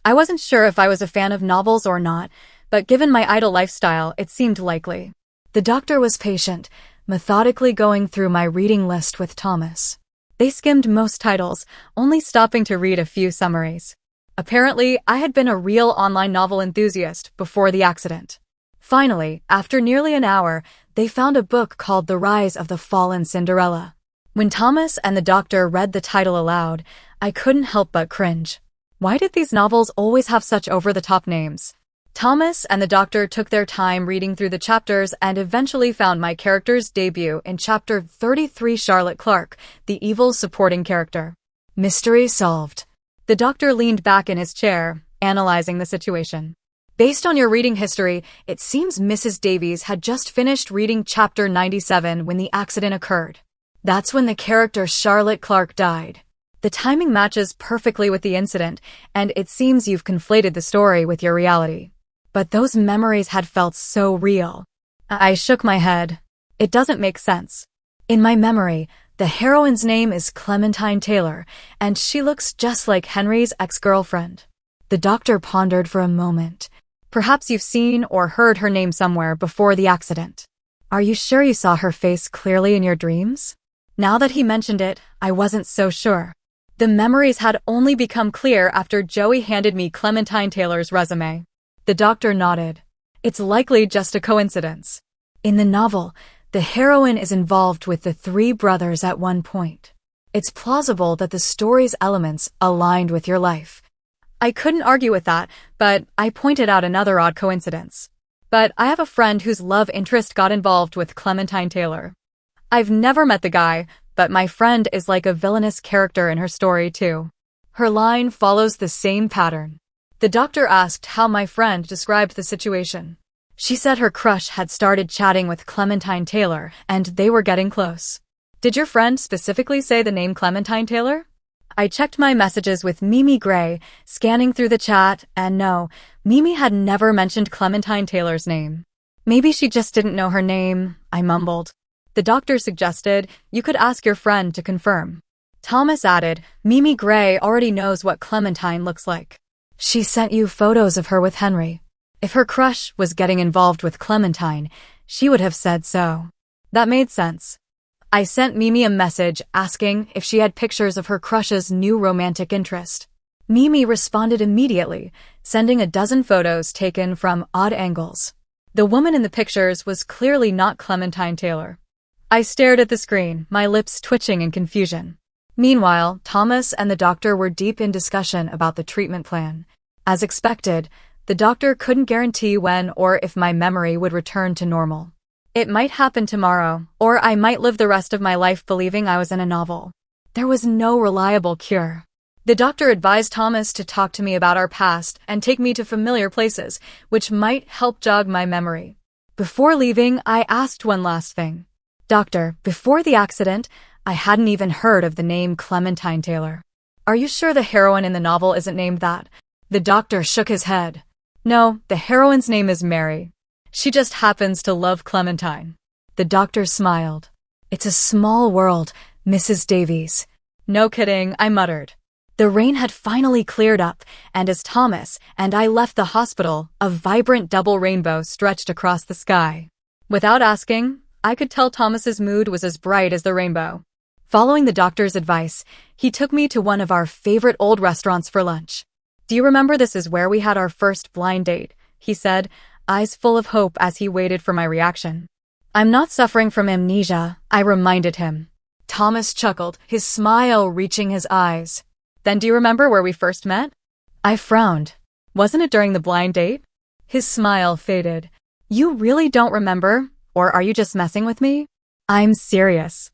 I wasn't sure if I was a fan of novels or not, but given my idle lifestyle, it seemed likely. The doctor was patient, methodically going through my reading list with Thomas. They skimmed most titles, only stopping to read a few summaries. Apparently, I had been a real online novel enthusiast before the accident. Finally, after nearly an hour, they found a book called The Rise of the Fallen Cinderella. When Thomas and the doctor read the title aloud, I couldn't help but cringe. Why did these novels always have such over-the-top names? Thomas and the doctor took their time reading through the chapters and eventually found my character's debut in chapter 33, Charlotte Clark, the evil supporting character. Mystery solved. The doctor leaned back in his chair, analyzing the situation. Based on your reading history, it seems Mrs. Davies had just finished reading chapter 97 when the accident occurred. That's when the character Charlotte Clark died. The timing matches perfectly with the incident, and it seems you've conflated the story with your reality. but those memories had felt so real. I shook my head. It doesn't make sense. In my memory, the heroine's name is Clementine Taylor, and she looks just like Henry's ex-girlfriend. The doctor pondered for a moment. Perhaps you've seen or heard her name somewhere before the accident. Are you sure you saw her face clearly in your dreams? Now that he mentioned it, I wasn't so sure. The memories had only become clear after Joey handed me Clementine Taylor's resume. The doctor nodded. It's likely just a coincidence. In the novel, the heroine is involved with the three brothers at one point. It's plausible that the story's elements aligned with your life. I couldn't argue with that, but I pointed out another odd coincidence. But I have a friend whose love interest got involved with Clementine Taylor. I've never met the guy, but my friend is like a villainous character in her story too. Her line follows the same pattern. The doctor asked how my friend described the situation. She said her crush had started chatting with Clementine Taylor, and they were getting close. Did your friend specifically say the name Clementine Taylor? I checked my messages with Mimi Gray, scanning through the chat, and no, Mimi had never mentioned Clementine Taylor's name. Maybe she just didn't know her name, I mumbled. The doctor suggested you could ask your friend to confirm. Thomas added, Mimi Gray already knows what Clementine looks like. She sent you photos of her with Henry. If her crush was getting involved with Clementine, she would have said so. That made sense. I sent Mimi a message asking if she had pictures of her crush's new romantic interest. Mimi responded immediately, sending a dozen photos taken from odd angles. The woman in the pictures was clearly not Clementine Taylor. I stared at the screen, my lips twitching in confusion. Meanwhile, Thomas and the doctor were deep in discussion about the treatment plan. As expected, the doctor couldn't guarantee when or if my memory would return to normal. It might happen tomorrow, or I might live the rest of my life believing I was in a novel. There was no reliable cure. The doctor advised Thomas to talk to me about our past and take me to familiar places, which might help jog my memory. Before leaving, I asked one last thing. Doctor, before the accident, I hadn't even heard of the name Clementine Taylor. Are you sure the heroine in the novel isn't named that? The doctor shook his head. No, the heroine's name is Mary. She just happens to love Clementine. The doctor smiled. It's a small world, Mrs. Davies. No kidding, I muttered. The rain had finally cleared up, and as Thomas and I left the hospital, a vibrant double rainbow stretched across the sky. Without asking, I could tell Thomas's mood was as bright as the rainbow. Following the doctor's advice, he took me to one of our favorite old restaurants for lunch. Do you remember this is where we had our first blind date? He said, eyes full of hope as he waited for my reaction. I'm not suffering from amnesia, I reminded him. Thomas chuckled, his smile reaching his eyes. Then do you remember where we first met? I frowned. Wasn't it during the blind date? His smile faded. You really don't remember? Or are you just messing with me? I'm serious.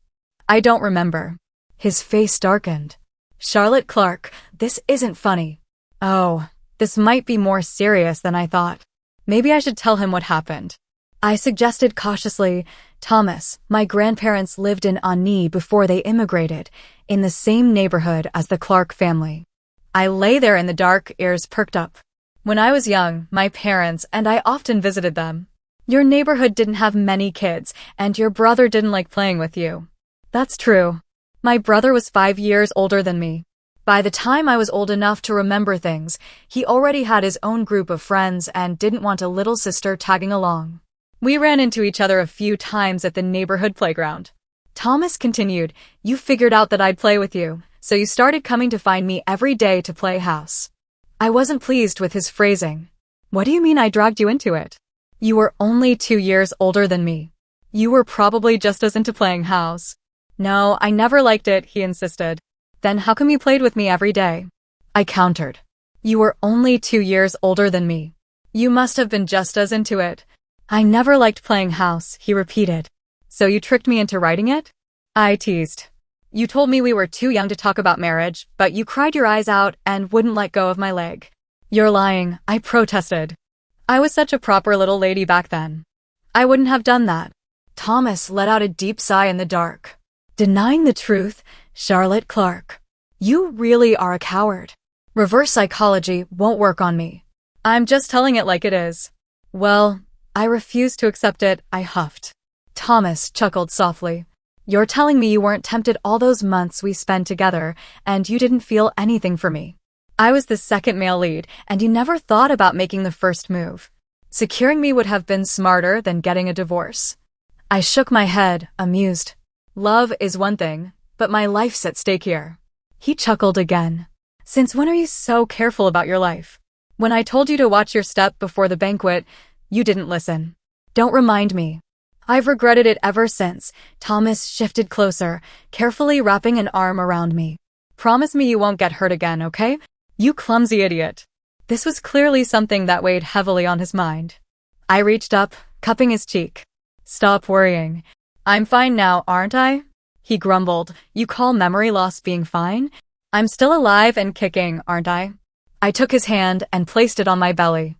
I don't remember. His face darkened. Charlotte Clark, this isn't funny. Oh, this might be more serious than I thought. Maybe I should tell him what happened. I suggested cautiously, Thomas, my grandparents lived in Ani before they immigrated, in the same neighborhood as the Clark family. I lay there in the dark, ears perked up. When I was young, my parents and I often visited them. Your neighborhood didn't have many kids, and your brother didn't like playing with you. That's true. My brother was 5 years older than me. By the time I was old enough to remember things, he already had his own group of friends and didn't want a little sister tagging along. We ran into each other a few times at the neighborhood playground. Thomas continued, you figured out that I'd play with you, so you started coming to find me every day to play house. I wasn't pleased with his phrasing. What do you mean I dragged you into it? You were only 2 years older than me. You were probably just as into playing house. No, I never liked it, he insisted. Then how come you played with me every day? I countered. You were only 2 years older than me. You must have been just as into it. I never liked playing house, he repeated. So you tricked me into writing it? I teased. You told me we were too young to talk about marriage, but you cried your eyes out and wouldn't let go of my leg. You're lying, I protested. I was such a proper little lady back then. I wouldn't have done that. Thomas let out a deep sigh in the dark. Denying the truth, Charlotte Clark. You really are a coward. Reverse psychology won't work on me. I'm just telling it like it is. Well, I refuse to accept it, I huffed. Thomas chuckled softly. You're telling me you weren't tempted all those months we spent together, and you didn't feel anything for me. I was the second male lead, and you never thought about making the first move. Securing me would have been smarter than getting a divorce. I shook my head, amused. Love is one thing, but my life's at stake here. He chuckled again. Since when are you so careful about your life? When I told you to watch your step before the banquet, you didn't listen. Don't remind me. I've regretted it ever since. Thomas shifted closer, carefully wrapping an arm around me. Promise me you won't get hurt again, okay? You clumsy idiot. This was clearly something that weighed heavily on his mind. I reached up, cupping his cheek. Stop worrying. I'm fine now, aren't I? He grumbled. You call memory loss being fine? I'm still alive and kicking, aren't I? I took his hand and placed it on my belly.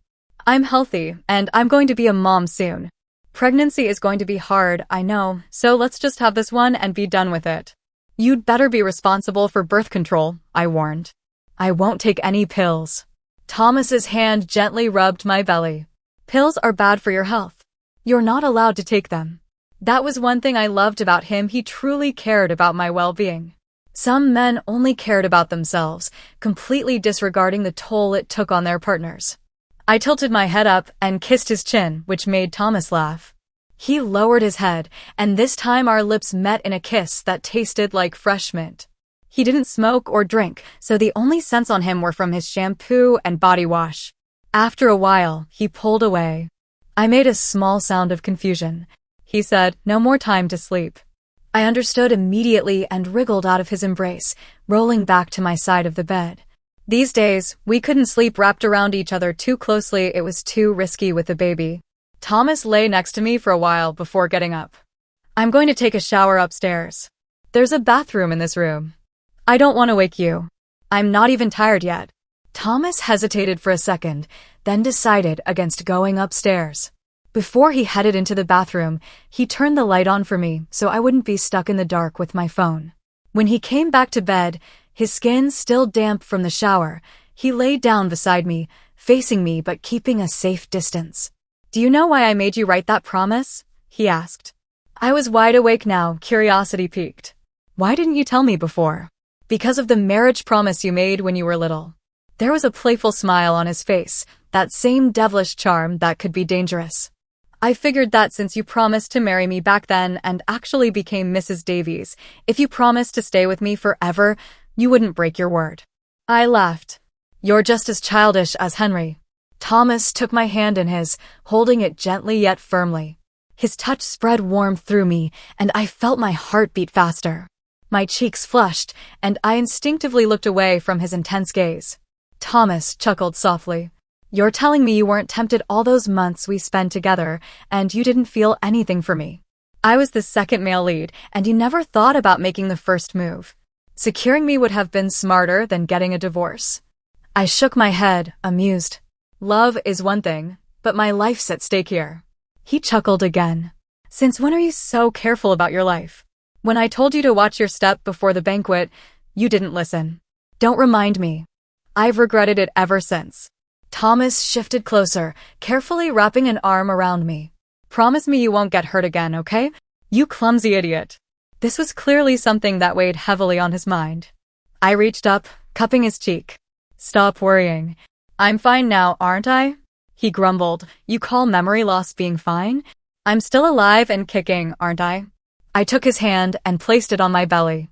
I'm healthy, and I'm going to be a mom soon. Pregnancy is going to be hard, I know, so let's just have this one and be done with it. You'd better be responsible for birth control, I warned. I won't take any pills. Thomas's hand gently rubbed my belly. Pills are bad for your health. You're not allowed to take them. That was one thing I loved about him. He truly cared about my well-being. Some men only cared about themselves, completely disregarding the toll it took on their partners. I tilted my head up and kissed his chin, which made Thomas laugh. He lowered his head, and this time our lips met in a kiss that tasted like fresh mint. He didn't smoke or drink, so the only scents on him were from his shampoo and body wash. After a while, he pulled away. I made a small sound of confusion. He said, "No more time to sleep." I understood immediately and wriggled out of his embrace, rolling back to my side of the bed. These days, we couldn't sleep wrapped around each other too closely. It was too risky with the baby. Thomas lay next to me for a while before getting up. I'm going to take a shower upstairs. There's a bathroom in this room. I don't want to wake you. I'm not even tired yet. Thomas hesitated for a second, then decided against going upstairs. Before he headed into the bathroom, he turned the light on for me so I wouldn't be stuck in the dark with my phone. When he came back to bed, his skin still damp from the shower, he lay down beside me, facing me but keeping a safe distance. Do you know why I made you write that promise? He asked. I was wide awake now, curiosity piqued. Why didn't you tell me before? Because of the marriage promise you made when you were little. There was a playful smile on his face, that same devilish charm that could be dangerous. I figured that since you promised to marry me back then and actually became Mrs. Davies, if you promised to stay with me forever, you wouldn't break your word. I laughed. You're just as childish as Henry. Thomas took my hand in his, holding it gently yet firmly. His touch spread warmth through me, and I felt my heart beat faster. My cheeks flushed, and I instinctively looked away from his intense gaze. Thomas chuckled softly. You're telling me you weren't tempted all those months we spent together, and you didn't feel anything for me. I was the second male lead, and you never thought about making the first move. Securing me would have been smarter than getting a divorce. I shook my head, amused. Love is one thing, but my life's at stake here. He chuckled again. Since when are you so careful about your life? When I told you to watch your step before the banquet, you didn't listen. Don't remind me. I've regretted it ever since. Thomas shifted closer, carefully wrapping an arm around me. Promise me you won't get hurt again, okay? You clumsy idiot. This was clearly something that weighed heavily on his mind. I reached up, cupping his cheek. Stop worrying. I'm fine now, aren't I? He grumbled. You call memory loss being fine? I'm still alive and kicking, aren't I? I took his hand and placed it on my belly.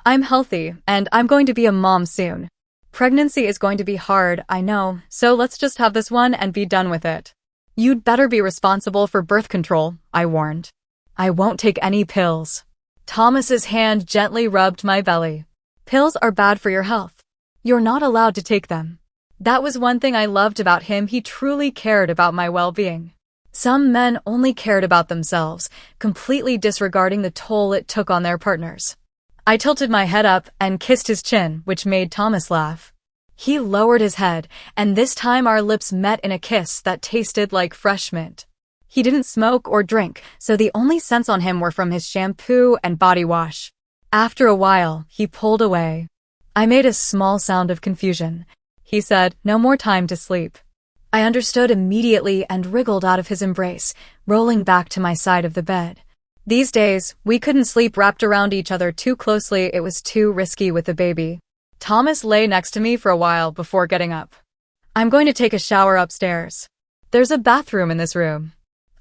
I'm healthy, and I'm going to be a mom soon. Pregnancy is going to be hard, I know, so let's just have this one and be done with it. You'd better be responsible for birth control, I warned. I won't take any pills. Thomas's hand gently rubbed my belly. Pills are bad for your health. You're not allowed to take them. That was one thing I loved about him. He truly cared about my well-being. Some men only cared about themselves, completely disregarding the toll it took on their partners. I tilted my head up and kissed his chin, which made Thomas laugh. He lowered his head, and this time our lips met in a kiss that tasted like fresh mint. He didn't smoke or drink, so the only scents on him were from his shampoo and body wash. After a while, he pulled away. I made a small sound of confusion. He said, "No more time to sleep." I understood immediately and wriggled out of his embrace, rolling back to my side of the bed. These days, we couldn't sleep wrapped around each other too closely. It was too risky with the baby. Thomas lay next to me for a while before getting up. I'm going to take a shower upstairs. There's a bathroom in this room.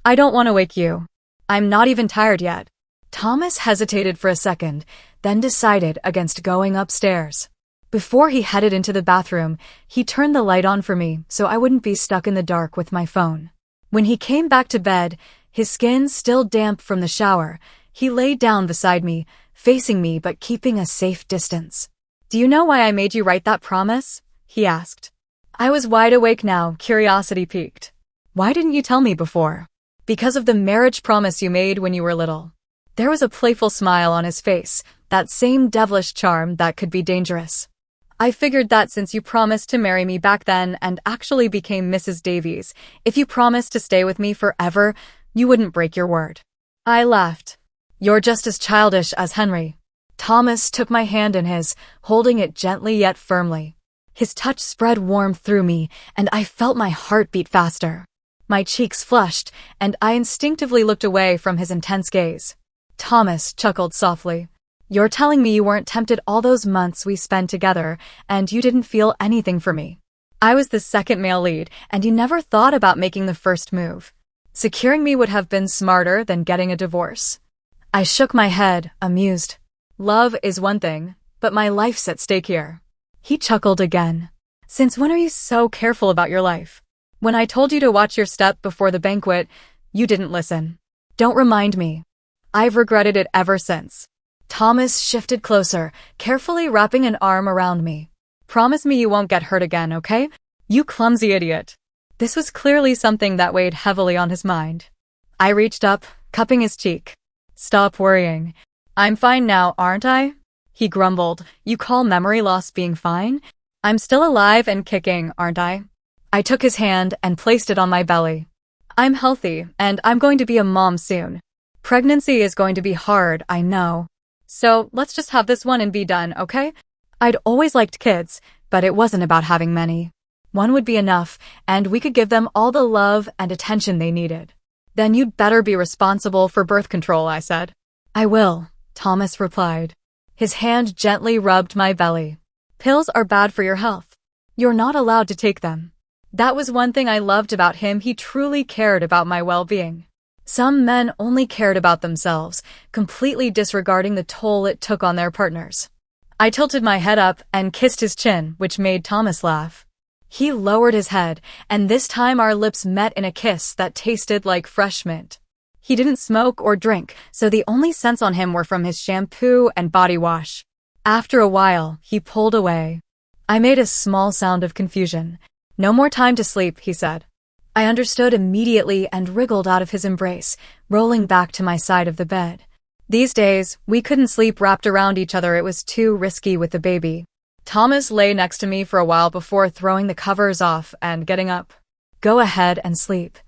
I don't want to wake you. I'm not even tired yet. Thomas hesitated for a second, then decided against going upstairs. Before he headed into the bathroom, he turned the light on for me so I wouldn't be stuck in the dark with my phone. When he came back to bed, his skin still damp from the shower, he lay down beside me, facing me but keeping a safe distance. Do you know why I made you write that promise? He asked. I was wide awake now, curiosity piqued. Why didn't you tell me before? Because of the marriage promise you made when you were little. There was a playful smile on his face, that same devilish charm that could be dangerous. I figured that since you promised to marry me back then and actually became Mrs. Davies, if you promised to stay with me forever, you wouldn't break your word. I laughed. You're just as childish as Henry. Thomas took my hand in his, holding it gently yet firmly. His touch spread warmth through me, and I felt my heart beat faster. My cheeks flushed, and I instinctively looked away from his intense gaze. Thomas chuckled softly. You're telling me you weren't tempted all those months we spent together, and you didn't feel anything for me. I was the second male lead, and you never thought about making the first move. Securing me would have been smarter than getting a divorce. I shook my head, amused. Love is one thing, but my life's at stake here. He chuckled again. Since when are you so careful about your life? When I told you to watch your step before the banquet, you didn't listen. Don't remind me. I've regretted it ever since. Thomas shifted closer, carefully wrapping an arm around me. Promise me you won't get hurt again, okay? You clumsy idiot. This was clearly something that weighed heavily on his mind. I reached up, cupping his cheek. Stop worrying. I'm fine now, aren't I? He grumbled. You call memory loss being fine? I'm still alive and kicking, aren't I? I took his hand and placed it on my belly. I'm healthy, and I'm going to be a mom soon. Pregnancy is going to be hard, I know. So, let's just have this one and be done, okay? I'd always liked kids, but it wasn't about having many. One would be enough, and we could give them all the love and attention they needed. Then you'd better be responsible for birth control, I said. I will, Thomas replied. His hand gently rubbed my belly. Pills are bad for your health. You're not allowed to take them. That was one thing I loved about him. He truly cared about my well-being. Some men only cared about themselves, completely disregarding the toll it took on their partners. I tilted my head up and kissed his chin, which made Thomas laugh. He lowered his head, and this time our lips met in a kiss that tasted like fresh mint. He didn't smoke or drink, so the only scents on him were from his shampoo and body wash. After a while, he pulled away. I made a small sound of confusion. No more time to sleep, he said. I understood immediately and wriggled out of his embrace, rolling back to my side of the bed. These days, we couldn't sleep wrapped around each other. It was too risky with the baby. Thomas lay next to me for a while before throwing the covers off and getting up. Go ahead and sleep.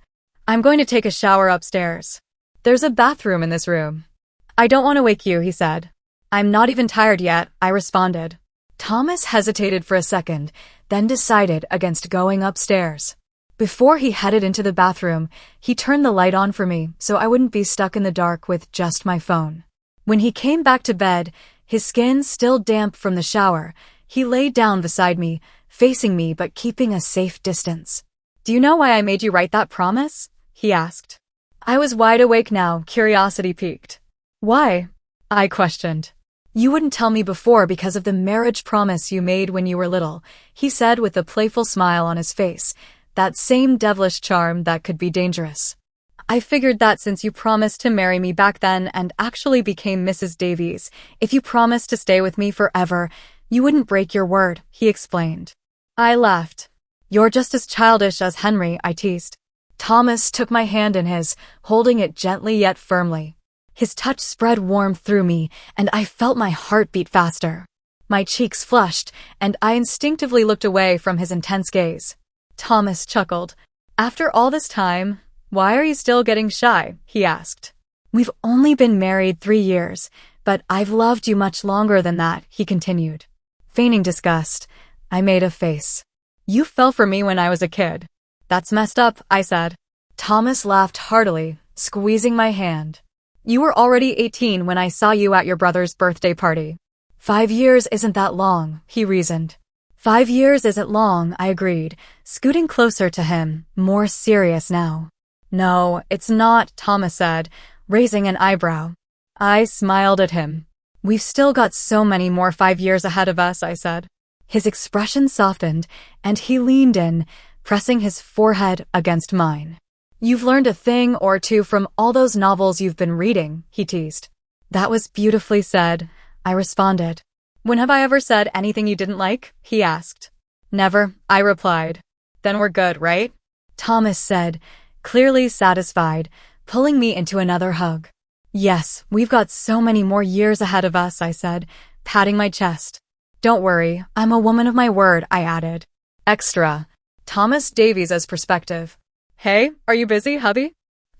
I'm going to take a shower upstairs. There's a bathroom in this room. I don't want to wake you, he said. I'm not even tired yet, I responded. Thomas hesitated for a second, then decided against going upstairs. Before he headed into the bathroom, he turned the light on for me so I wouldn't be stuck in the dark with just my phone. When he came back to bed, his skin still damp from the shower, he lay down beside me, facing me but keeping a safe distance. Do you know why I made you write that promise? He asked. I was wide awake now, curiosity piqued. Why? I questioned. You wouldn't tell me before because of the marriage promise you made when you were little, he said with a playful smile on his face, that same devilish charm that could be dangerous. I figured that since you promised to marry me back then and actually became Mrs. Davies, if you promised to stay with me forever, you wouldn't break your word, he explained. I laughed. You're just as childish as Henry, I teased. Thomas took my hand in his, holding it gently yet firmly. His touch spread warmth through me, and I felt my heart beat faster. My cheeks flushed, and I instinctively looked away from his intense gaze. Thomas chuckled. After all this time, why are you still getting shy? He asked. We've only been married 3 years, but I've loved you much longer than that, he continued. Feigning disgust, I made a face. You fell for me when I was a kid. That's messed up, I said. Thomas laughed heartily, squeezing my hand. You were already 18 when I saw you at your brother's birthday party. 5 years isn't that long, he reasoned. 5 years isn't long, I agreed, scooting closer to him, more serious now. No, it's not, Thomas said, raising an eyebrow. I smiled at him. We've still got so many more 5 years ahead of us, I said. His expression softened, and he leaned in, pressing his forehead against mine. You've learned a thing or two from all those novels you've been reading, he teased. That was beautifully said, I responded. When have I ever said anything you didn't like? He asked. Never, I replied. Then we're good, right? Thomas said, clearly satisfied, pulling me into another hug. Yes, we've got so many more years ahead of us, I said, patting my chest. Don't worry, I'm a woman of my word, I added. Extra. Thomas Davies' perspective. Hey, are you busy, hubby?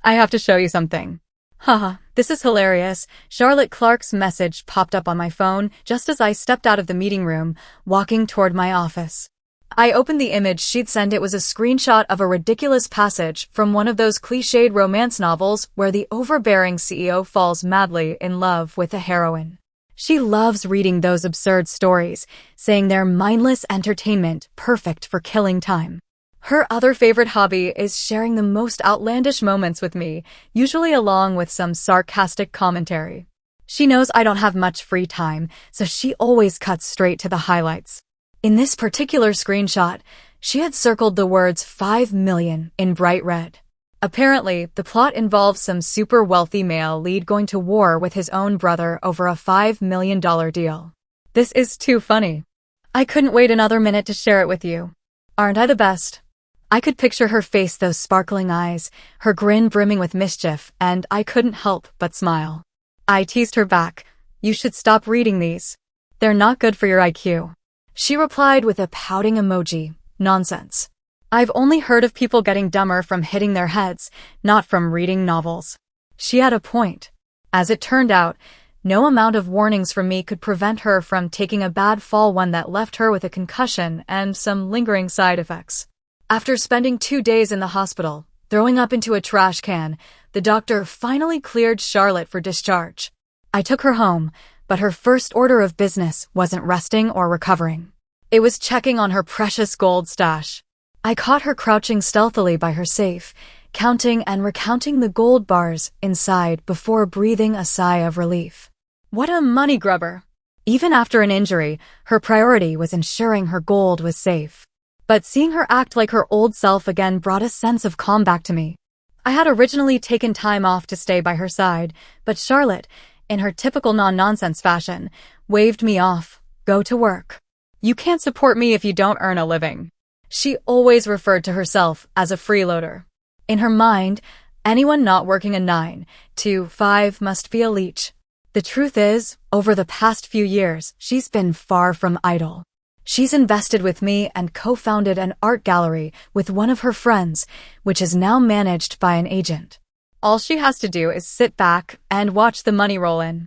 I have to show you something. Haha, this is hilarious. Charlotte Clark's message popped up on my phone just as I stepped out of the meeting room, walking toward my office. I opened the image she'd sent. It was a screenshot of a ridiculous passage from one of those cliched romance novels where the overbearing CEO falls madly in love with the heroine. She loves reading those absurd stories, saying they're mindless entertainment, perfect for killing time. Her other favorite hobby is sharing the most outlandish moments with me, usually along with some sarcastic commentary. She knows I don't have much free time, so she always cuts straight to the highlights. In this particular screenshot, she had circled the words 5 million in bright red. Apparently, the plot involves some super wealthy male lead going to war with his own brother over a $5 million deal. This is too funny. I couldn't wait another minute to share it with you. Aren't I the best? I could picture her face, those sparkling eyes, her grin brimming with mischief, and I couldn't help but smile. I teased her back. You should stop reading these. They're not good for your IQ. She replied with a pouting emoji. Nonsense. I've only heard of people getting dumber from hitting their heads, not from reading novels. She had a point. As it turned out, no amount of warnings from me could prevent her from taking a bad fall, one that left her with a concussion and some lingering side effects. After spending 2 days in the hospital, throwing up into a trash can, the doctor finally cleared Charlotte for discharge. I took her home, but her first order of business wasn't resting or recovering. It was checking on her precious gold stash. I caught her crouching stealthily by her safe, counting and recounting the gold bars inside before breathing a sigh of relief. What a money grubber! Even after an injury, her priority was ensuring her gold was safe. But seeing her act like her old self again brought a sense of calm back to me. I had originally taken time off to stay by her side, but Charlotte, in her typical non-nonsense fashion, waved me off. Go to work. You can't support me if you don't earn a living. She always referred to herself as a freeloader. In her mind, anyone not working a 9 to 5 must be a leech. The truth is, over the past few years, she's been far from idle. She's invested with me and co-founded an art gallery with one of her friends, which is now managed by an agent. All she has to do is sit back and watch the money roll in.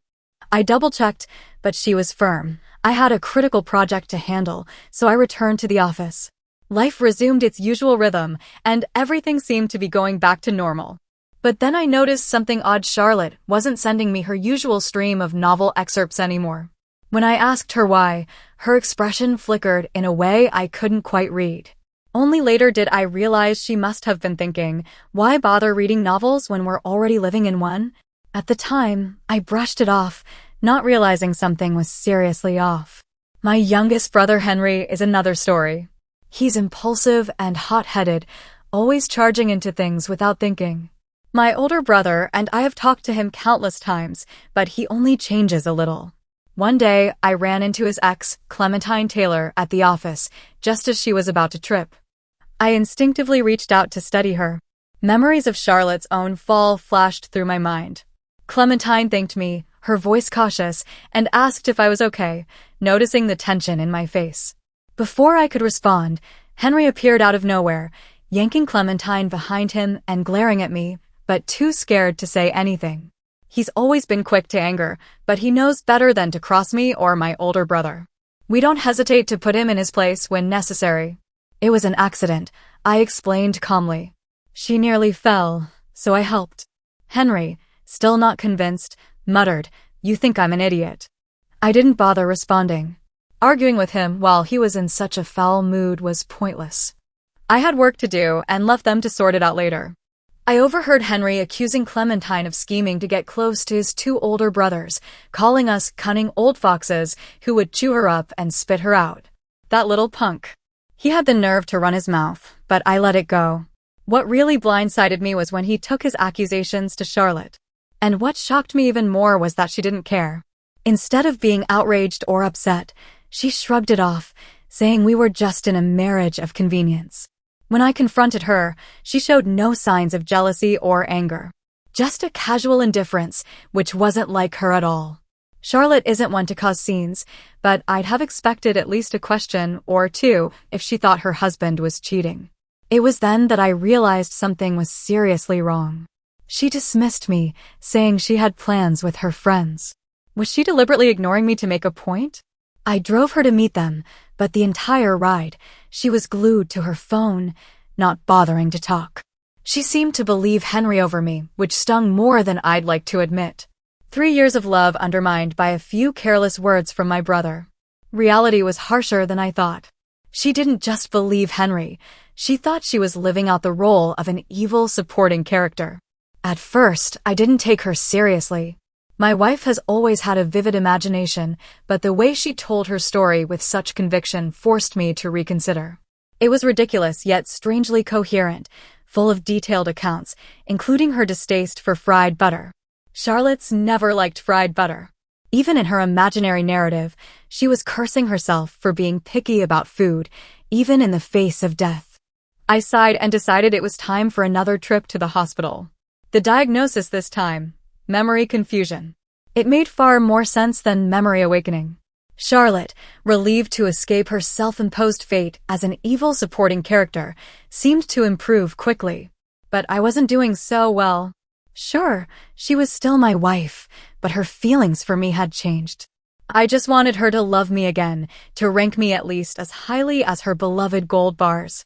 I double-checked, but she was firm. I had a critical project to handle, so I returned to the office. Life resumed its usual rhythm, and everything seemed to be going back to normal. But then I noticed something odd. Charlotte wasn't sending me her usual stream of novel excerpts anymore. When I asked her why, her expression flickered in a way I couldn't quite read. Only later did I realize she must have been thinking, why bother reading novels when we're already living in one? At the time, I brushed it off, not realizing something was seriously off. My youngest brother Henry is another story. He's impulsive and hot-headed, always charging into things without thinking. My older brother and I have talked to him countless times, but he only changes a little. One day, I ran into his ex, Clementine Taylor, at the office, just as she was about to trip. I instinctively reached out to steady her. Memories of Charlotte's own fall flashed through my mind. Clementine thanked me, her voice cautious, and asked if I was okay, noticing the tension in my face. Before I could respond, Henry appeared out of nowhere, yanking Clementine behind him and glaring at me, but too scared to say anything. He's always been quick to anger, but he knows better than to cross me or my older brother. We don't hesitate to put him in his place when necessary. It was an accident, I explained calmly. She nearly fell, so I helped. Henry, still not convinced, muttered, "You think I'm an idiot." I didn't bother responding. Arguing with him while he was in such a foul mood was pointless. I had work to do and left them to sort it out later. I overheard Henry accusing Clementine of scheming to get close to his two older brothers, calling us cunning old foxes who would chew her up and spit her out. That little punk. He had the nerve to run his mouth, but I let it go. What really blindsided me was when he took his accusations to Charlotte. And what shocked me even more was that she didn't care. Instead of being outraged or upset, she shrugged it off, saying we were just in a marriage of convenience. When I confronted her, she showed no signs of jealousy or anger. Just a casual indifference, which wasn't like her at all. Charlotte isn't one to cause scenes, but I'd have expected at least a question or two if she thought her husband was cheating. It was then that I realized something was seriously wrong. She dismissed me, saying she had plans with her friends. Was she deliberately ignoring me to make a point? I drove her to meet them, but the entire ride, she was glued to her phone, not bothering to talk. She seemed to believe Henry over me, which stung more than I'd like to admit. 3 years of love undermined by a few careless words from my brother. Reality was harsher than I thought. She didn't just believe Henry. She thought she was living out the role of an evil supporting character. At first, I didn't take her seriously. My wife has always had a vivid imagination, but the way she told her story with such conviction forced me to reconsider. It was ridiculous yet strangely coherent, full of detailed accounts, including her distaste for fried butter. Charlotte's never liked fried butter. Even in her imaginary narrative, she was cursing herself for being picky about food, even in the face of death. I sighed and decided it was time for another trip to the hospital. The diagnosis this time: memory confusion. It made far more sense than memory awakening. Charlotte, relieved to escape her self-imposed fate as an evil supporting character, seemed to improve quickly. But I wasn't doing so well. Sure, she was still my wife, but her feelings for me had changed. I just wanted her to love me again, to rank me at least as highly as her beloved gold bars.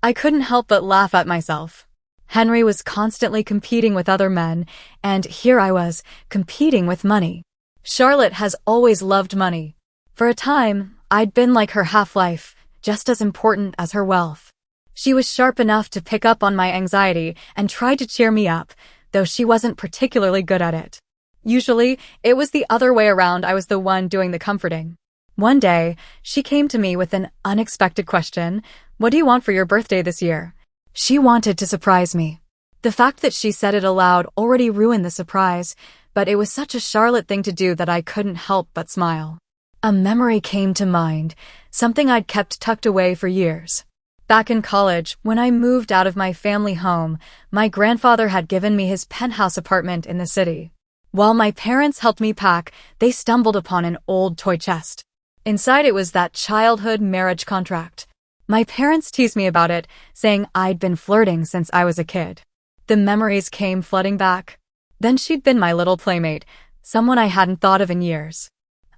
I couldn't help but laugh at myself. Henry was constantly competing with other men, and here I was, competing with money. Charlotte has always loved money. For a time, I'd been like her half-life, just as important as her wealth. She was sharp enough to pick up on my anxiety and tried to cheer me up, though she wasn't particularly good at it. Usually, it was the other way around. I was the one doing the comforting. One day, she came to me with an unexpected question. "What do you want for your birthday this year?" She wanted to surprise me. The fact that she said it aloud already ruined the surprise, but it was such a Charlotte thing to do that I couldn't help but smile. A memory came to mind, something I'd kept tucked away for years. Back in college, when I moved out of my family home, my grandfather had given me his penthouse apartment in the city. While my parents helped me pack, they stumbled upon an old toy chest. Inside it was that childhood marriage contract. My parents teased me about it, saying I'd been flirting since I was a kid. The memories came flooding back. Then she'd been my little playmate, someone I hadn't thought of in years.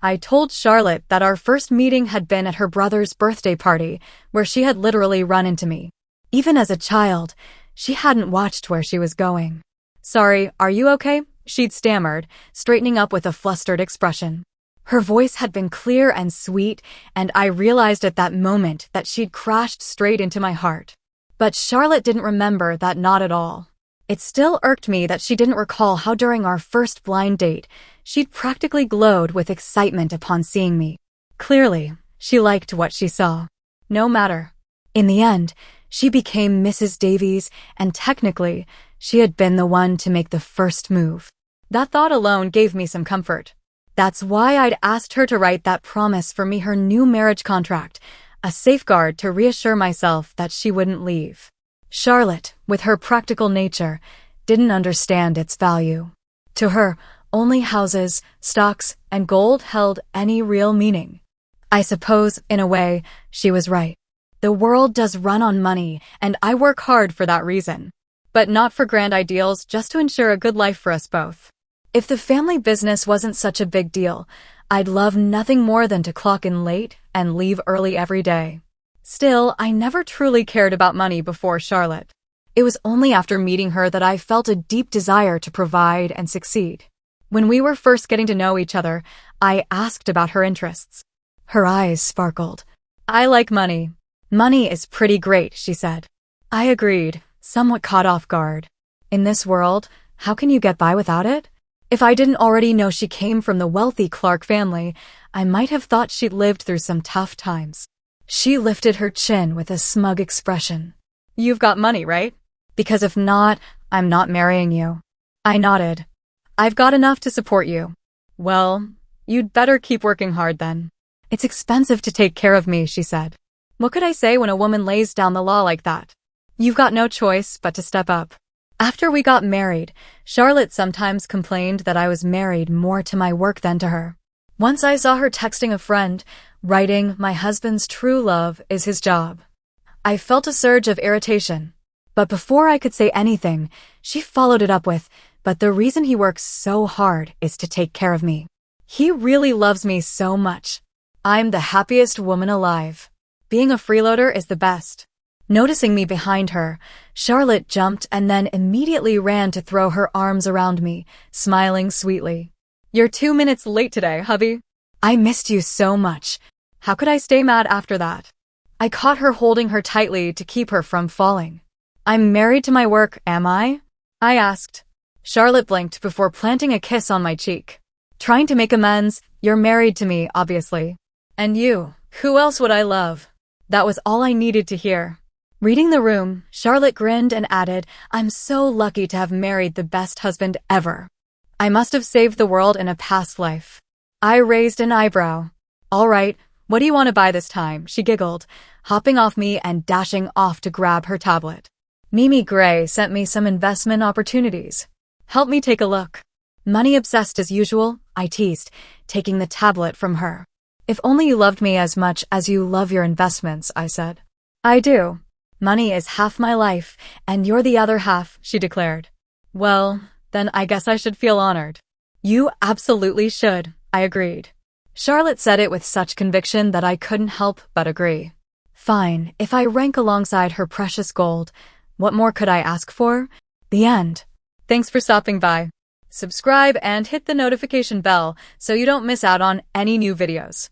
I told Charlotte that our first meeting had been at her brother's birthday party, where she had literally run into me. Even as a child, she hadn't watched where she was going. "Sorry, are you okay?" she'd stammered, straightening up with a flustered expression. Her voice had been clear and sweet, and I realized at that moment that she'd crashed straight into my heart. But Charlotte didn't remember that, not at all. It still irked me that she didn't recall how during our first blind date, she'd practically glowed with excitement upon seeing me. Clearly, she liked what she saw. No matter. In the end, she became Mrs. Davies, and technically, she had been the one to make the first move. That thought alone gave me some comfort. That's why I'd asked her to write that promise for me, her new marriage contract, a safeguard to reassure myself that she wouldn't leave. Charlotte, with her practical nature, didn't understand its value. To her, only houses, stocks, and gold held any real meaning. I suppose, in a way, she was right. The world does run on money, and I work hard for that reason. But not for grand ideals, just to ensure a good life for us both. If the family business wasn't such a big deal, I'd love nothing more than to clock in late and leave early every day. Still, I never truly cared about money before Charlotte. It was only after meeting her that I felt a deep desire to provide and succeed. When we were first getting to know each other, I asked about her interests. Her eyes sparkled. I like money. Money is pretty great, she said. I agreed, somewhat caught off guard. In this world, how can you get by without it? If I didn't already know she came from the wealthy Clark family, I might have thought she'd lived through some tough times. She lifted her chin with a smug expression. You've got money, right? Because if not, I'm not marrying you. I nodded. I've got enough to support you. Well, you'd better keep working hard then. It's expensive to take care of me, she said. What could I say when a woman lays down the law like that? You've got no choice but to step up. After we got married, Charlotte sometimes complained that I was married more to my work than to her. Once I saw her texting a friend, writing, "My husband's true love is his job." I felt a surge of irritation. But before I could say anything, she followed it up with, "But the reason he works so hard is to take care of me. He really loves me so much. I'm the happiest woman alive. Being a freeloader is the best." Noticing me behind her, Charlotte jumped and then immediately ran to throw her arms around me, smiling sweetly. You're 2 minutes late today, hubby. I missed you so much. How could I stay mad after that? I caught her holding her tightly to keep her from falling. I'm married to my work, am I? I asked. Charlotte blinked before planting a kiss on my cheek. Trying to make amends, you're married to me, obviously. And you, who else would I love? That was all I needed to hear. Reading the room, Charlotte grinned and added, I'm so lucky to have married the best husband ever. I must have saved the world in a past life. I raised an eyebrow. All right, what do you want to buy this time? She giggled, hopping off me and dashing off to grab her tablet. Mimi Gray sent me some investment opportunities. Help me take a look. Money obsessed as usual, I teased, taking the tablet from her. If only you loved me as much as you love your investments, I said. I do. Money is half my life, and you're the other half, she declared. Well, then I guess I should feel honored. You absolutely should, I agreed. Charlotte said it with such conviction that I couldn't help but agree. Fine, if I rank alongside her precious gold, what more could I ask for? The end. Thanks for stopping by. Subscribe and hit the notification bell so you don't miss out on any new videos.